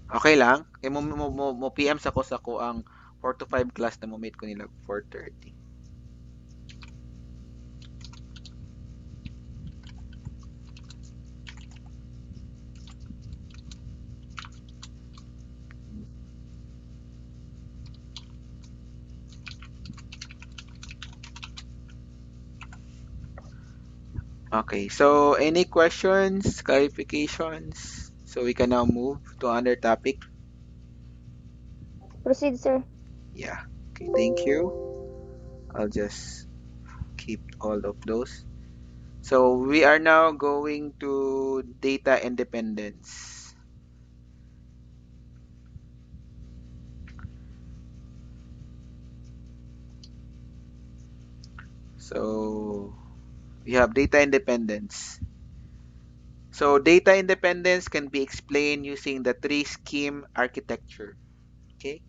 Okay lang? Kay mo PM sa ko ang 4 to 5 class na mo meet ko nila 4:30. Okay, so any questions, clarifications? So we can now move to another topic. Proceed, sir. Yeah. Okay, thank you. I'll just keep all of those. So we are now going to data independence. So we have data independence. So data independence can be explained using the tree scheme architecture. Okay.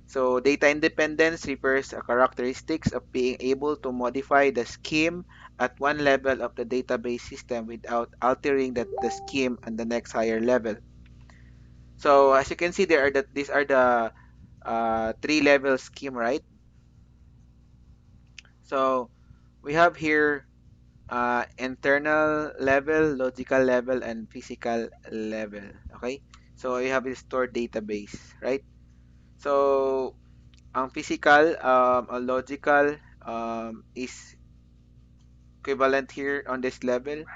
So data independence refers to characteristics of being able to modify the scheme at one level of the database system without altering the scheme on the next higher level. So as you can see, these are the three level scheme, right? So we have here internal level, logical level, and physical level. Okay, so we have a stored database, right? So ang physical, logical is equivalent here on this level,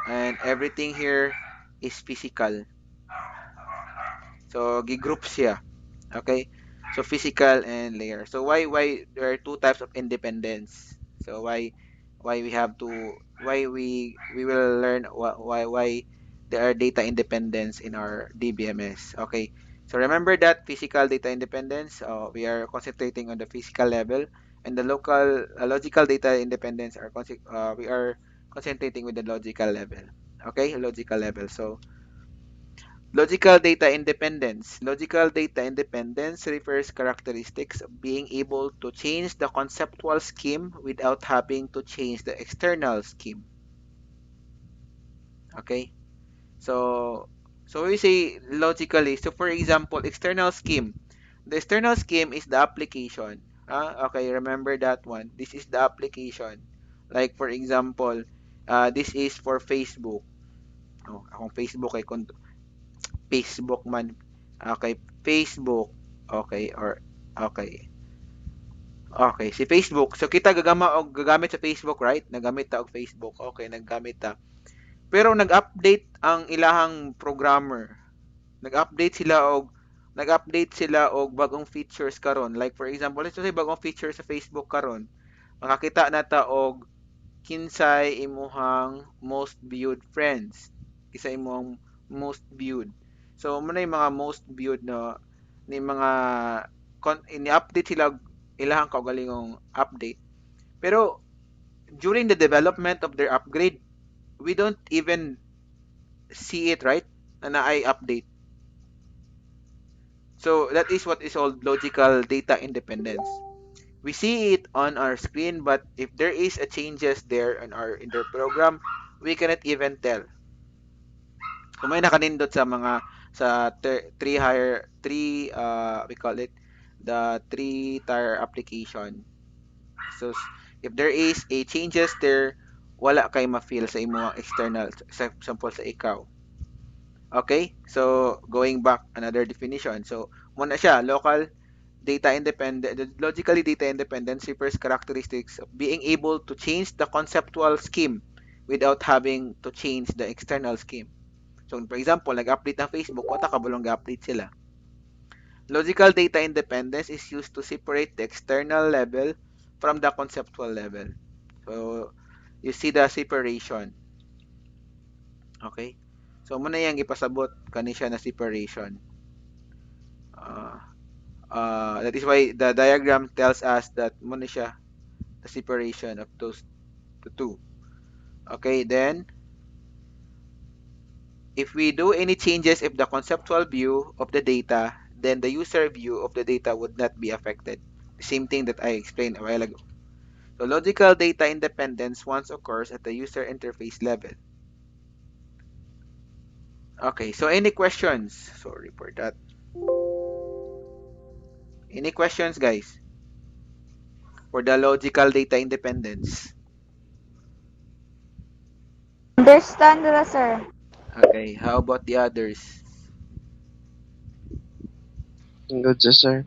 and everything here is physical. So gigroup siya. Okay? So physical and layer. So why there are two types of independence. So why we have to why we will learn why there are data independence in our DBMS. Okay. So remember that physical data independence, we are concentrating on the physical level, and the local logical data independence we are concentrating with the logical level. Okay, logical level. So logical data independence. Logical data independence refers characteristics of being able to change the conceptual scheme without having to change the external scheme. Okay? So we say logically. So for example, external scheme. The external scheme is the application. Okay, remember that one. This is the application. Like for example, this is for Facebook. Oh, akong Facebook ay Facebook man. Okay, Facebook. Okay, or okay. Okay, si Facebook. So kita gagamit sa Facebook, right? Nagamit ta og Facebook. Okay, naggamit ta. Pero nag-update ang ilahang programmer. Nag-update sila og bagong features karon. Like for example, let's say bagong feature sa Facebook karon. Makakita na ta og kinsay imuhang most viewed friends. Kisa imong most viewed. So mo na yung mga most viewed na ni mga ini-update sila ilahang kaugalingong update. Pero during the development of their upgrade, we don't even see it, right? Na ay update. So that is what is called logical data independence. We see it on our screen, but if there is a changes there in their program, we cannot even tell. Kung may nakanindot sa mga sa we call it the three tier application. So if there is a changes there, wala kay ma-feel sa imong external, sa example sa ikaw. Okay? So going back another definition. So muna siya local data independent, logically data independent refers characteristics of being able to change the conceptual scheme without having to change the external scheme. So for example, nag-update ng Facebook, wata kabulong ga-update sila. Logical data independence is used to separate the external level from the conceptual level. So you see the separation. Okay? So muna yang ipasabot kani siya na separation. That is why the diagram tells us that muna siya the separation of those two. Okay, then if we do any changes if the conceptual view of the data, then the user view of the data would not be affected. The same thing that I explained a while ago. So logical data independence once occurs at the user interface level. Okay, so any questions? Sorry for that. Any questions, guys? For the logical data independence. Understand nila, sir. Okay, how about the others? Good, sir.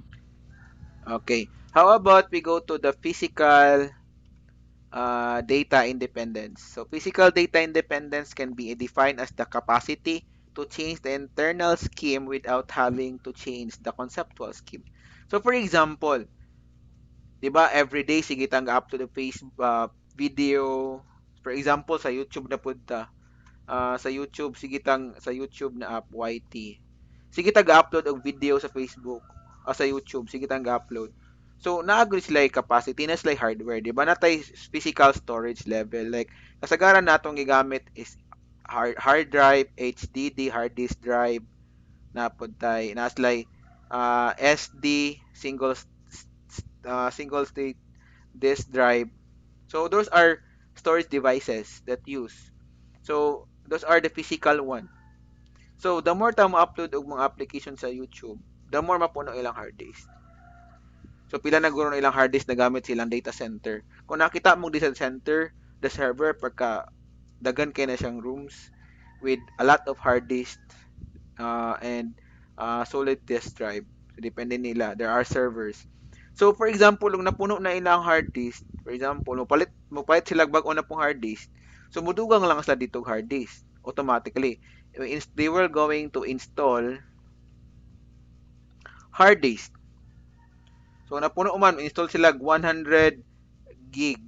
Okay, how about we go to the physical data independence. So physical data independence can be defined as the capacity to change the internal scheme without having to change the conceptual scheme. So for example, 'di ba everyday sige tang upload ng Facebook video. For example sa YouTube na punta. Sa YouTube sige tang sa YouTube na app YT. Sige tag-upload og video sa Facebook sa YouTube sige tang upload. So naagri sila yung capacity na sila yung hardware, di ba? Natay physical storage level. Like kasagaran natong gigamit is hard drive, HDD, hard disk drive, na puntay na sila SD, single state disk drive. So those are storage devices that use. So those are the physical one. So the more ta mo upload og mga application sa YouTube, the more mapuno ilang hard disk. So pila na guro ilang hard disk na gamit silang data center. Kung nakita mo data center, the server pagka dagan kay na siyang rooms with a lot of hard disk and solid disk drive. So depende nila, there are servers. So for example, kung napuno na ilang hard disk, for example, mo palit sila bag-o na pong hard disk. So mudugang lang sila dito hard disk automatically. They were going to install hard disk. So napuno man install sila 100 gig.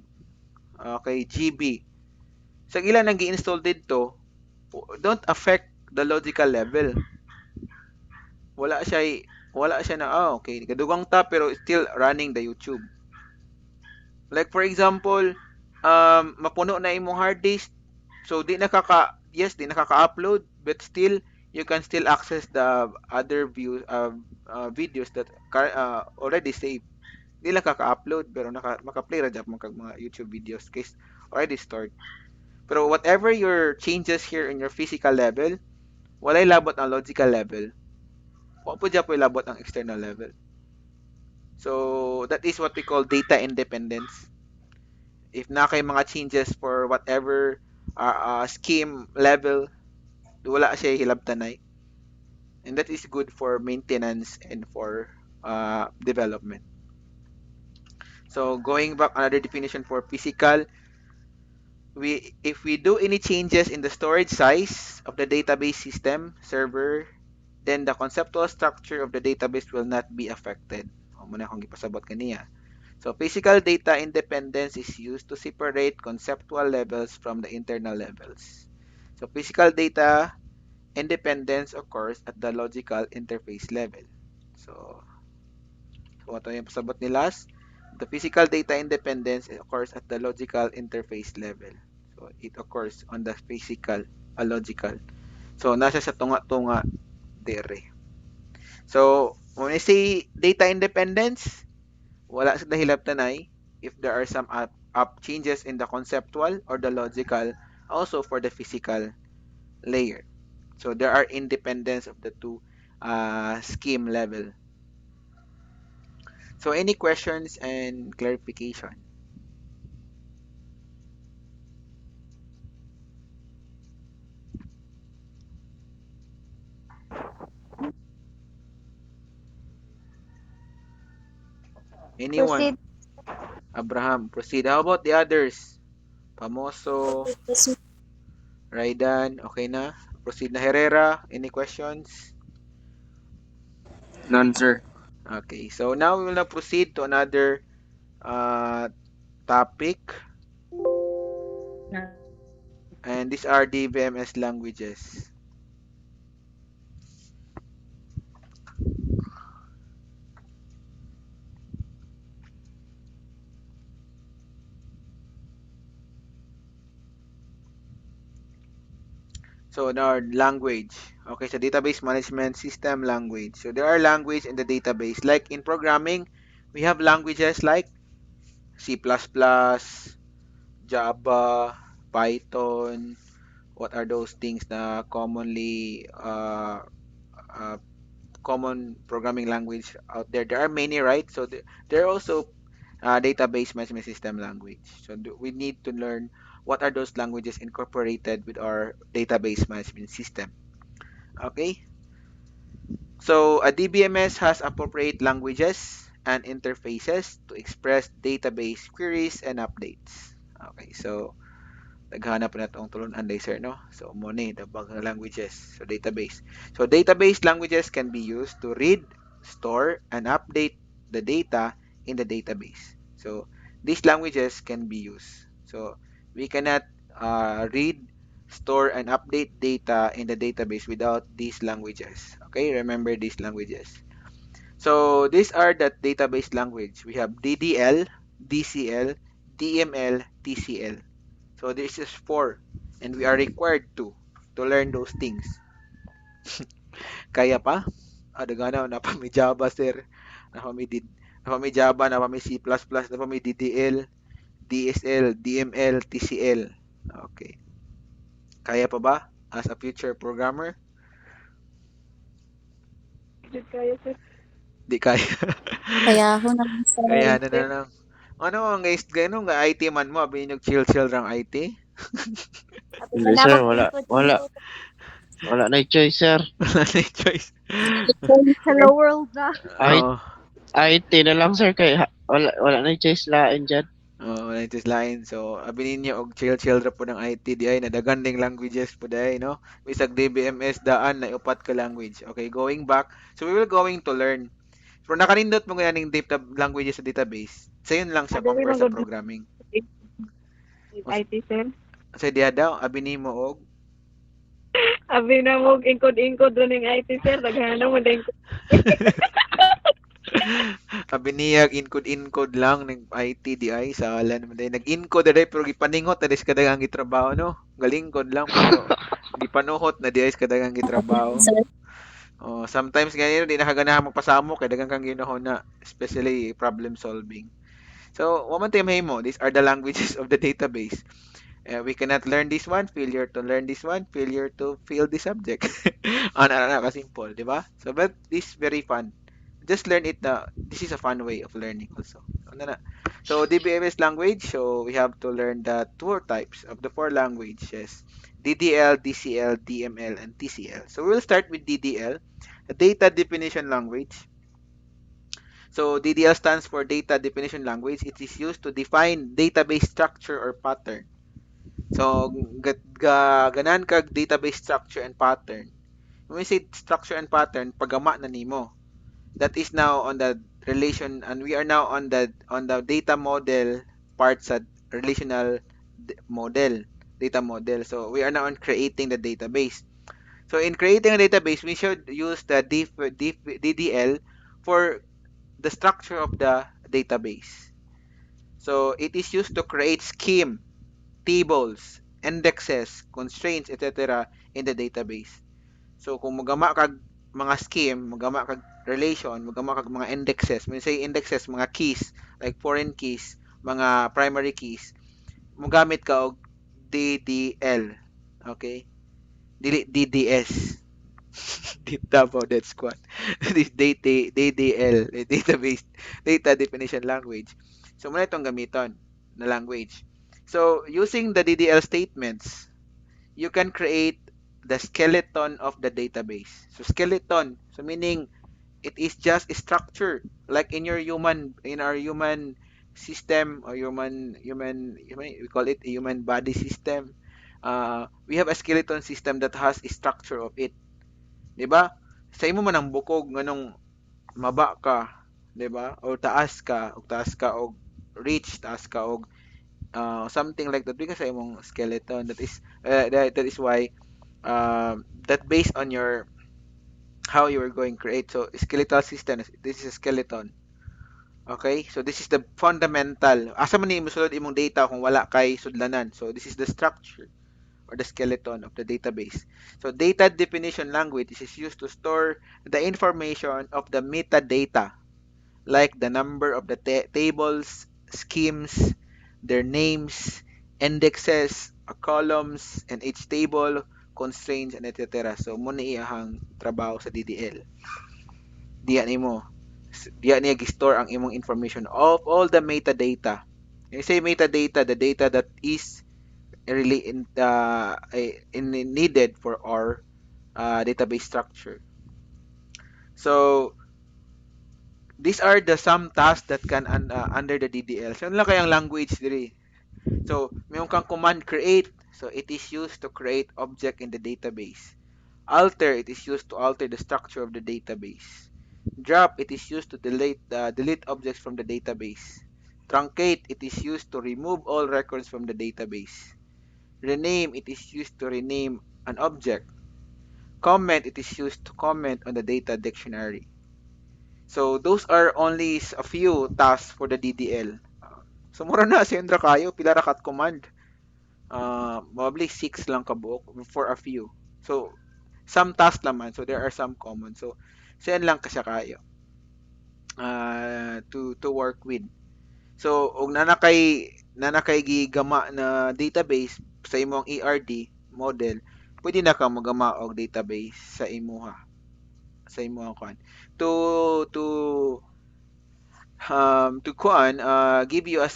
Okay, GB. Sa ilan nang gi-install dito, don't affect the logical level. Wala siya wala siya na okay, kadugang ta pero still running the YouTube. Like for example, mapuno na imong hard disk. So di nakaka-upload but still you can still access the other videos that already saved. Di lang kaka-upload pero maka-play ra jud mga YouTube videos case already stored. Pero whatever your changes here in your physical level, walay labot ang logical level. Wa po dyan po labot ang external level. So that is what we call data independence. If na kay mga changes for whatever scheme level, wala siya hilabtanay. And that is good for maintenance and for development. So going back, another definition for physical, if we do any changes in the storage size of the database system server, then the conceptual structure of the database will not be affected. Muna akong gipasabot kaniya. So physical data independence is used to separate conceptual levels from the internal levels. So physical data independence occurs at the logical interface level. So ito yung pasabot ni last. The physical data independence occurs at the logical interface level. So it occurs on the physical, logical. So nasa sa tunga-tunga dere. So when I say data independence, wala sa dahilaptanay if there are some up changes in the conceptual or the logical, also for the physical layer. So there are independence of the two scheme level. So any questions and clarification? Anyone? Proceed. Abraham, proceed. How about the others? Pamoso, Raidan, okay na? Proceed na Herrera, any questions? None, sir. Okay, so now we will now proceed to another uh, topic, and these are DBMS languages. So now language. Okay, so database management system language. So there are language in the database. Like in programming, we have languages like C++, Java, Python. What are those things na commonly uh, common programming language out there? There are many, right? So there are also database management system language. So we need to learn what are those languages incorporated with our database management system. Okay. So a DBMS has appropriate languages and interfaces to express database queries and updates. Okay, so naghanap na itong tulunan day sir, no? So mo ni the bag languages, so database. So database languages can be used to read, store, and update the data in the database. So these languages can be used. So we cannot read, store, and update data in the database without these languages. Okay, remember these languages. So these are the database language. We have DDL, DCL, DML, TCL. So this is four, and we are required to learn those things. Kaya pa? Adagana na pa may Java sir, na pa may Java, na pa may C++, na pa may DDL, DSL, DML, TCL. Okay. Kaya pa ba as a future programmer? Di kaya. Kaya ako naman, sir. Kaya na lang. Ano guys, ganun nga IT man mo, abi yung chill rang IT. Sabi Hindi, na sir. Wala. Wala. mag-input-input. Wala na choice, sir. Wala na yung choice. Hello world na. I, Oo. IT na lang, sir. Kaya wala na choice lain dyan. Oh, latest line. So, abi ninyo og chill ra po ng IT di ay nadagan ding languages po day, no? Bisag DBMS daan na upat ka language. Okay, going back. So, we will going to learn. Pero nakanindot mo ganing data languages sa database. Sayon lang siya Adali compare man sa gud programming. Mas, IT sir. sa diha daw, abi nimo og Abi na mo ingkod-ingkod ron ng IT sir, daghan na mo ding abi niya encode lang ng IT di ay sa alan man day nag-encode day pero gipaningot na des kadagang gitrabaho, no? Galingkod lang pero gipanuhot na di ay kadagang gitrabaho. Sir, Oh, sometimes ganyan di nakaganahan magpasamo kay daghang kang ginahon na, especially problem solving. So, wa man tayo mahimo. These are the languages of the database. We cannot learn this one, failure to learn this one, failure to fail this subject. Ana ka simple, di ba? So, but this very fun. Just learn it na this is a fun way of learning also. Ano na. So, DBMS language, so we have to learn the two types of the four languages. DDL, DCL, DML, and TCL. So we'll start with DDL, the data definition language. So DDL stands for data definition language. It is used to define database structure or pattern. So ganan kag database structure and pattern. When we say structure and pattern, pagama na nimo. That is now on the relation, and we are now on the data model part sa relational model, data model. So we are now on creating the database. So in creating a database, we should use the DDL for the structure of the database. So it is used to create scheme, tables, indexes, constraints, etc. in the database. So kung magama kag mga scheme, magama kag relation, magama kag mga indexes, when say indexes, mga keys like foreign keys, mga primary keys, mogamit ka og DDL. Okay? Dili DDS. Davao Dead Squad. This DDL, database data definition language. So muna itong gamiton na language. So using the DDL statements, you can create the skeleton of the database. So skeleton, so meaning it is just a structure like in our human system or human we call it a human body system. We have a skeleton system that has a structure of it, 'di ba? Sa imo man ang bukog nganong maba ka, 'di ba? O taas ka og reach, taas ka og something like that because sa imong skeleton that is why that based on your how you are going to create. So skeletal system, this is a skeleton. Okay? So this is the fundamental. Asa man ni mosulod imong data kung wala kay sudlanan. So this is the structure or the skeleton of the database. So data definition language is used to store the information of the metadata like the number of the tables, schemes, their names, indexes, columns, and each table, constraints, and etc. So, muna iyahang trabaho sa DDL. Diya niya gistore ang imong information of all the metadata. When you say metadata, the data that is really needed for our database structure. So, these are the some tasks that can under the DDL. So, ano lang kayang language diri? So, mayroon kang command create. So, it is used to create object in the database. Alter, it is used to alter the structure of the database. Drop, it is used to delete objects from the database. Truncate, it is used to remove all records from the database. Rename, it is used to rename an object. Comment, it is used to comment on the data dictionary. So, those are only a few tasks for the DDL. So, mura na, sendra kayo, pila ra kat command. Probably 6 lang kabuok for a few. So, some tasks naman. So, there are some common. So, send lang kasi kayo to work with. So, og nanakay gigama na database sa imong ERD model, pwede na ka magama og database sa imuha kan. To kuan give you a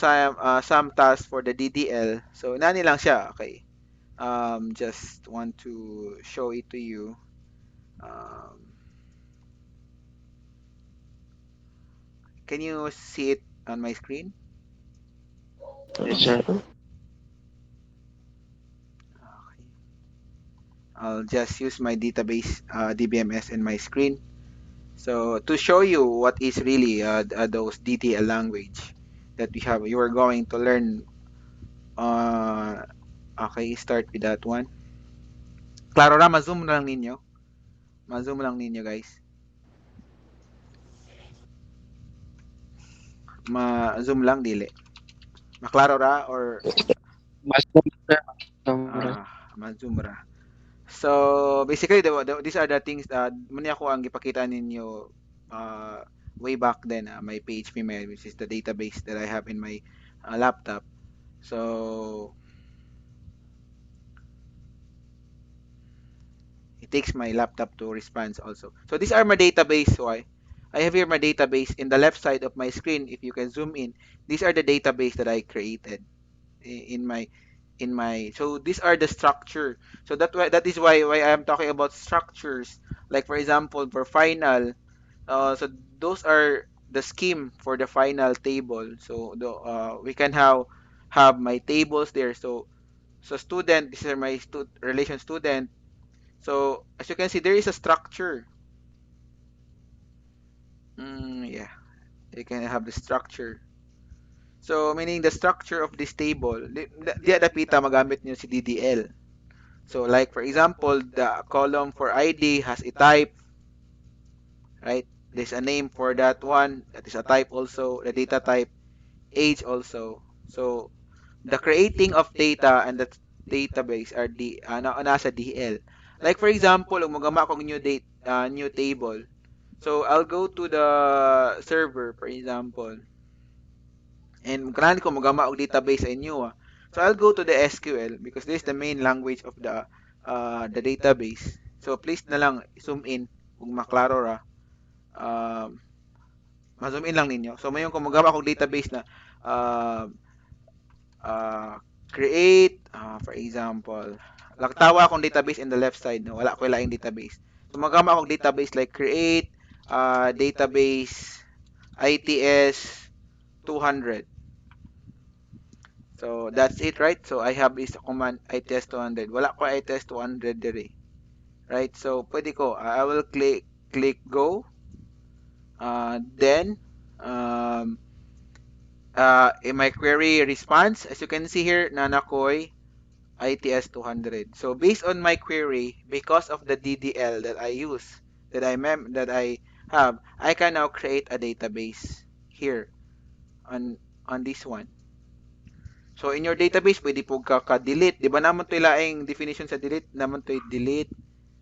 some task for the DDL. So, nani lang siya, okay. Just want to show it to you. Can you see it on my screen? Yes, sir. Okay. I'll just use my database DBMS in my screen. So to show you what is really those DTL language that we have, you are going to learn. Okay, start with that one. Klaro ra, ma-zoom lang ninyo. Ma-zoom lang ninyo, guys. Ma-zoom lang, dili. Maklaro ra or Mas sir. ma-zoom ra. So basically, these are the things that muna ako ang gipakita ninyo way back then. My PHP mail, which is the database that I have in my laptop. So it takes my laptop to respond also. So these are my database. Why? I have here my database in the left side of my screen. If you can zoom in, these are the database that I created in my. So these are the structure. So that is why I am talking about structures. Like for example, for final, so those are the scheme for the final table. So we can have my tables there. So student, this is my relation student. So as you can see, there is a structure. Yeah, you can have the structure. So meaning the structure of this table, di dapita magamit niyo si DDL. So like for example, the column for ID has a type, right? There's a name for that one. That is a type also. The data type, age also. So the creating of data and the database are nasa DL. Like for example, kung magama akong new table. So I'll go to the server, for example. And kailangan ko magama og database sa inyo. So I'll go to the SQL because this is the main language of the database. So please na lang zoom in kung maklaro ra. Um, ma-zoom in lang ninyo. So mayon kung magawa kong database na uh, uh, create, for example, lagtawa akong database in the left side, no? Wala ko laing database. So magama akong database like create database ITS 200. So that's it, right? So I have is command ITS 200. Wala ko ITS 200 dire. Right? So pwede ko, I will click go. Then in my query response, as you can see here, nanakoy ITS 200. So based on my query, because of the DDL that I use, that I have, I can now create a database here on this one. So in your database, pwede po ka-delete. Di ba naman ito laing definition sa delete? Naman ito delete.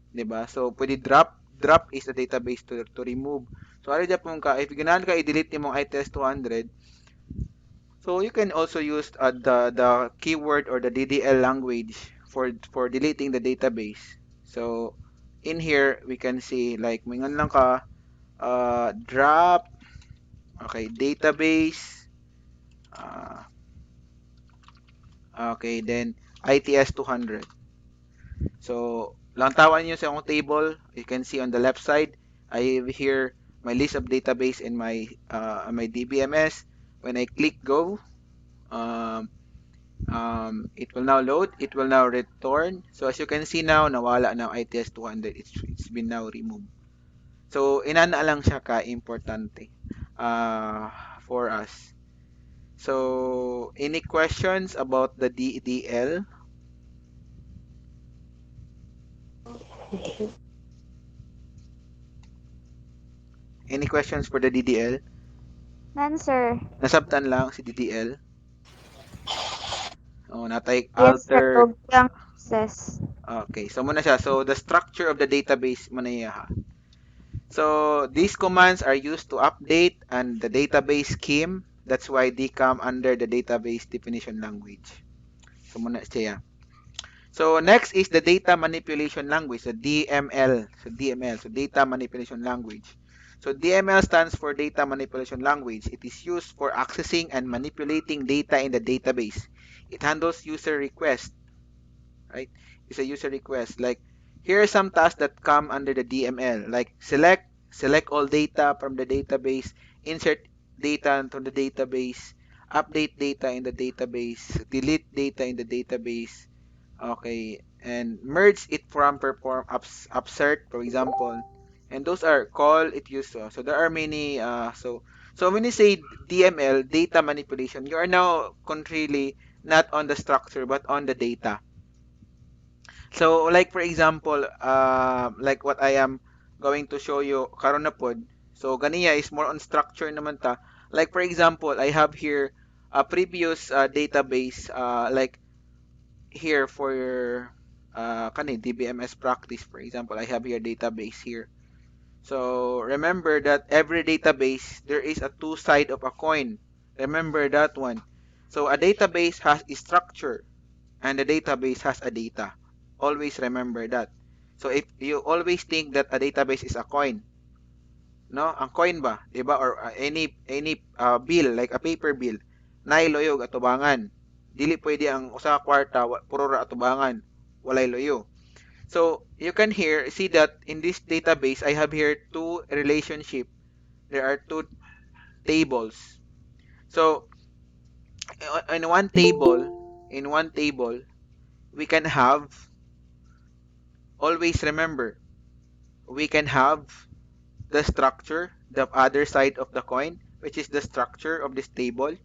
Di ba? So pwede drop. Drop is the database to remove. So ano dyan po ka, if ganahan ka i-delete ni mong ITS 200, so you can also use the keyword or the DDL language for deleting the database. So in here we can see like mingan lang ka drop okay database okay then ITS 200. So lang tawan niyo sa akong table, you can see on the left side I have here my list of database in my DBMS. When I click go, um, it will now load, it will now return. So as you can see now, nawala na ITS 200. It's been now removed. So inana lang siya ka importante for us. So any questions about the DDL? Any questions for the DDL? None, sir. Nasabtan lang si DDL. Oh, natay Yes, sir. alter. Huwag yung access. Okay, so muna siya. So the structure of the database muna iya. So these commands are used to update and the database scheme. That's why they come under the database definition language. So muna siya. So next is the data manipulation language, the DML. So DML, so data manipulation language. So DML stands for data manipulation language. It is used for accessing and manipulating data in the database. It handles user requests, right? It's a user request. Like here are some tasks that come under the DML, like select all data from the database, insert data into the database, update data in the database, delete data in the database, okay, and merge it from perform upsert, for example. And those are call it use. So there are many. So when you say DML, data manipulation, you are now really not on the structure but on the data. So like for example, like what I am going to show you karon na pod. So ganiya is more on structure naman ta. Like for example, I have here a previous database like here for kani DBMS practice, for example. I have here database here. So remember that every database there is a two side of a coin. Remember that one. So a database has a structure and the database has a data. Always remember that. So if you always think that a database is a coin, no? Ang coin ba, 'di ba? Or any bill like a paper bill, nay loyog atubangan. Dili pwede ang usa ka kwarta puro ra atubangan, walay loyo. So you can here see that in this database I have here two relationship. There are two tables. So in one table, we can have always remember we can have the structure, the other side of the coin, which is the structure of this table.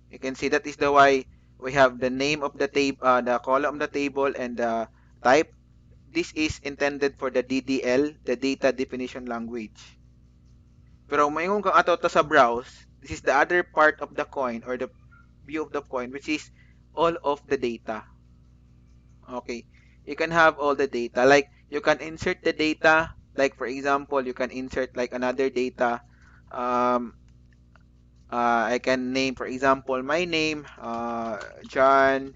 You can see that is the why we have the name of the table, the column of the table, and the type. This is intended for the DDL, the data definition language. Pero mayroon kang ato sa browse, this is the other part of the coin or the view of the coin, which is all of the data. Okay, you can have all the data. Like you can insert the data. Like for example, you can insert like another data. Um, I can name, for example, my name, John,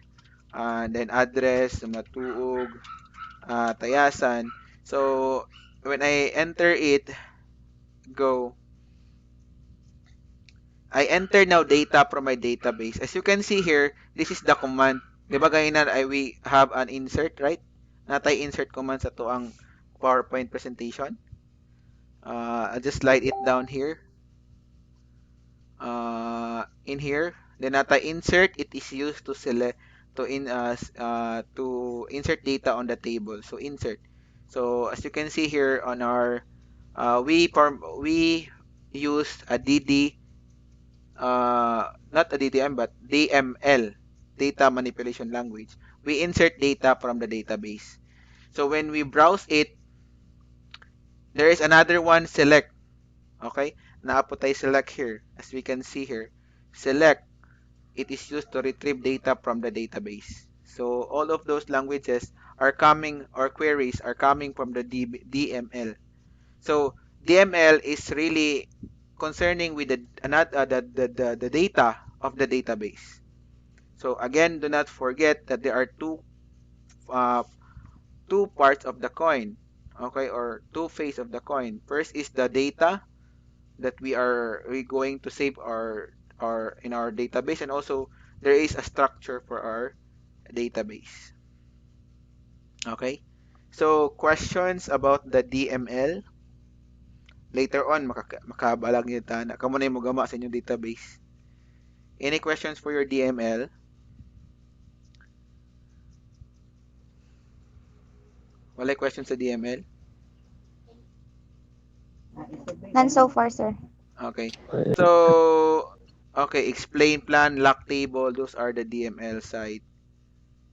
then address, Matuog, Tayasan. So when I enter it, go, I enter now data from my database. As you can see here, this is the command. Di ba ganyan we have an insert, right? Natay insert command sa to ang PowerPoint presentation. I'll just slide it down here. In here, then natay insert, it is used to select to insert data on the table. So insert. So as you can see here on our we use a DD not a DDM but DML, data manipulation language. We insert data from the database. So when we browse it, there is another one, select. Okay, naapo tayo select here. As we can see here, select, it is used to retrieve data from the database. So all of those languages are coming, or queries are coming from the DML. So DML is really concerning with the data of the database. So again, do not forget that there are uh, two parts of the coin, okay, or two faces of the coin. First is the data that we going to save our in our database, and also there is a structure for our database. Okay, so questions about the DML later on, makabalag niyo ta na kamo na yung magama sa inyong database. Any questions for your DML? Wala questions sa DML? None so far, sir. Okay. So, okay, explain, plan, lock table, those are the DML side.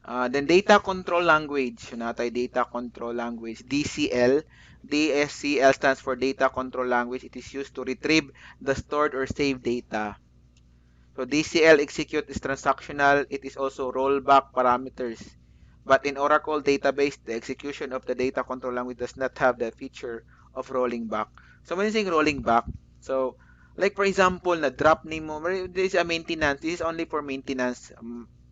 Then data control language, natay data control language, DCL. DSCL stands for data control language. It is used to retrieve the stored or saved data. So DCL execute is transactional. It is also rollback parameters. But in Oracle database, the execution of the data control language does not have the feature of rolling back. So when you say rolling back, so like for example, na drop name mo, this is a maintenance. This is only for maintenance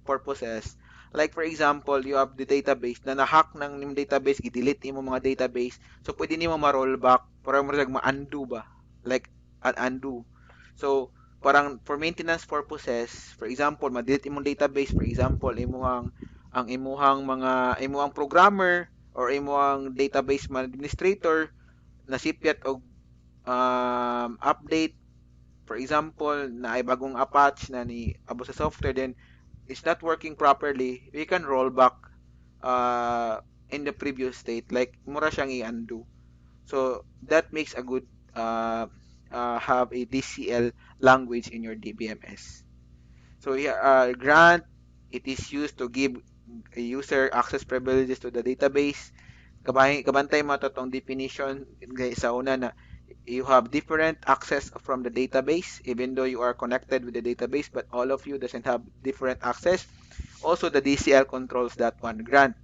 purposes. Like for example, you have the database na na-hack ng nim database, i-delete mo mga database. So pwede nimo ma-roll back, para mo ma-undo ba? Like an undo. So parang for maintenance purposes, for example, ma-delete imong database, for example, ang imuhang mga imuhang programmer or imuhang database administrator nasipyat og update, for example, na ay bagong patch na ni abo sa software, then it's not working properly, we can roll back in the previous state, like mura siyang i-undo. So that makes a good have a DCL language in your DBMS. So yeah, grant, it is used to give a user access privileges to the database. Kabantay mo totong definition sa una na you have different access from the database, even though you are connected with the database, but all of you doesn't have different access. Also, the DCL controls that one. Grant,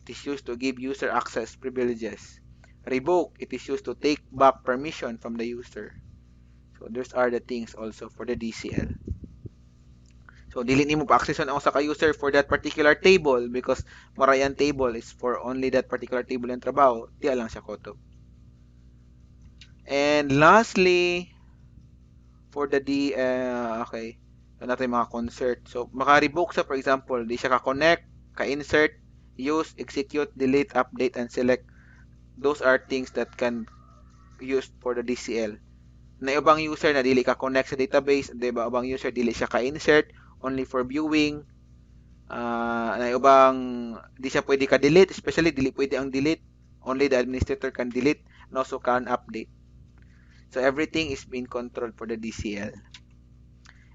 it is used to give user access privileges. Revoke, it is used to take back permission from the user. So those are the things also for the DCL. So dili nimo pa-access ang usa ka user for that particular table because marayan table is for only that particular table ng trabaho. Di lang siya koto. And lastly, for the okay, so natin mga concert. So maka-revoke sa, for example, di siya ka-connect, ka-insert, use, execute, delete, update, and select. Those are things that can used for the DCL. Na ibang user na dili ka connect sa database, di ba? Ibang user dili siya ka-insert, only for viewing. Na ibang di siya pwede ka-delete, especially dili pwede ang delete. Only the administrator can delete and also can update. So everything is being controlled for the DCL.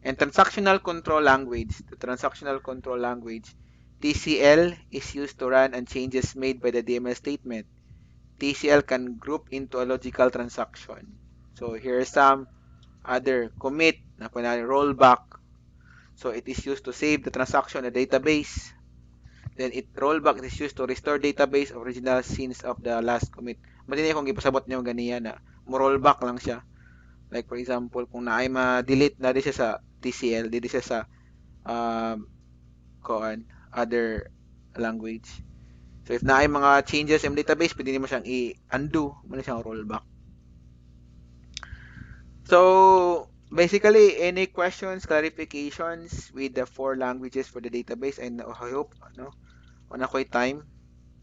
And transactional control language, the transactional control language, TCL is used to run on changes made by the DMS statement. TCL can group into a logical transaction. So here are some other commit na kunwari rollback. So it is used to save the transaction in the database. Then it rollback is used to restore database original scenes of the last commit. Matindi kung ipasabot niyo ganiya na mo rollback lang siya. Like for example, kung naay ma-delete na di siya sa TCL, di siya sa other language. So if naay mga changes sa database, pwede mo siyang i-undo, mo siyang rollback. So basically, any questions, clarifications with the 4 languages for the database? And I hope wala ko'y time.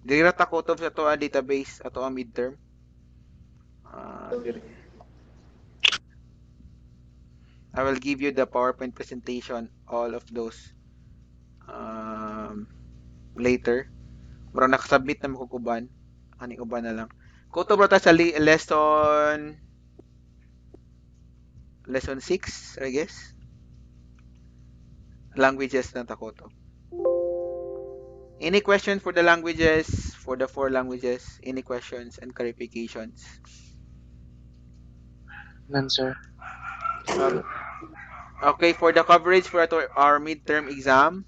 Dili ra ta kutob sa to ang database ato ang midterm. I will give you the PowerPoint presentation, all of those later. Murang nakasubmit na makukuban. Ani uban na lang. Kutob ra ta sa lesson 6, I guess. Languages na ta kutob. Any question for the languages, for the 4 languages? Any questions and clarifications? None, sir. Okay, for the coverage for our midterm exam,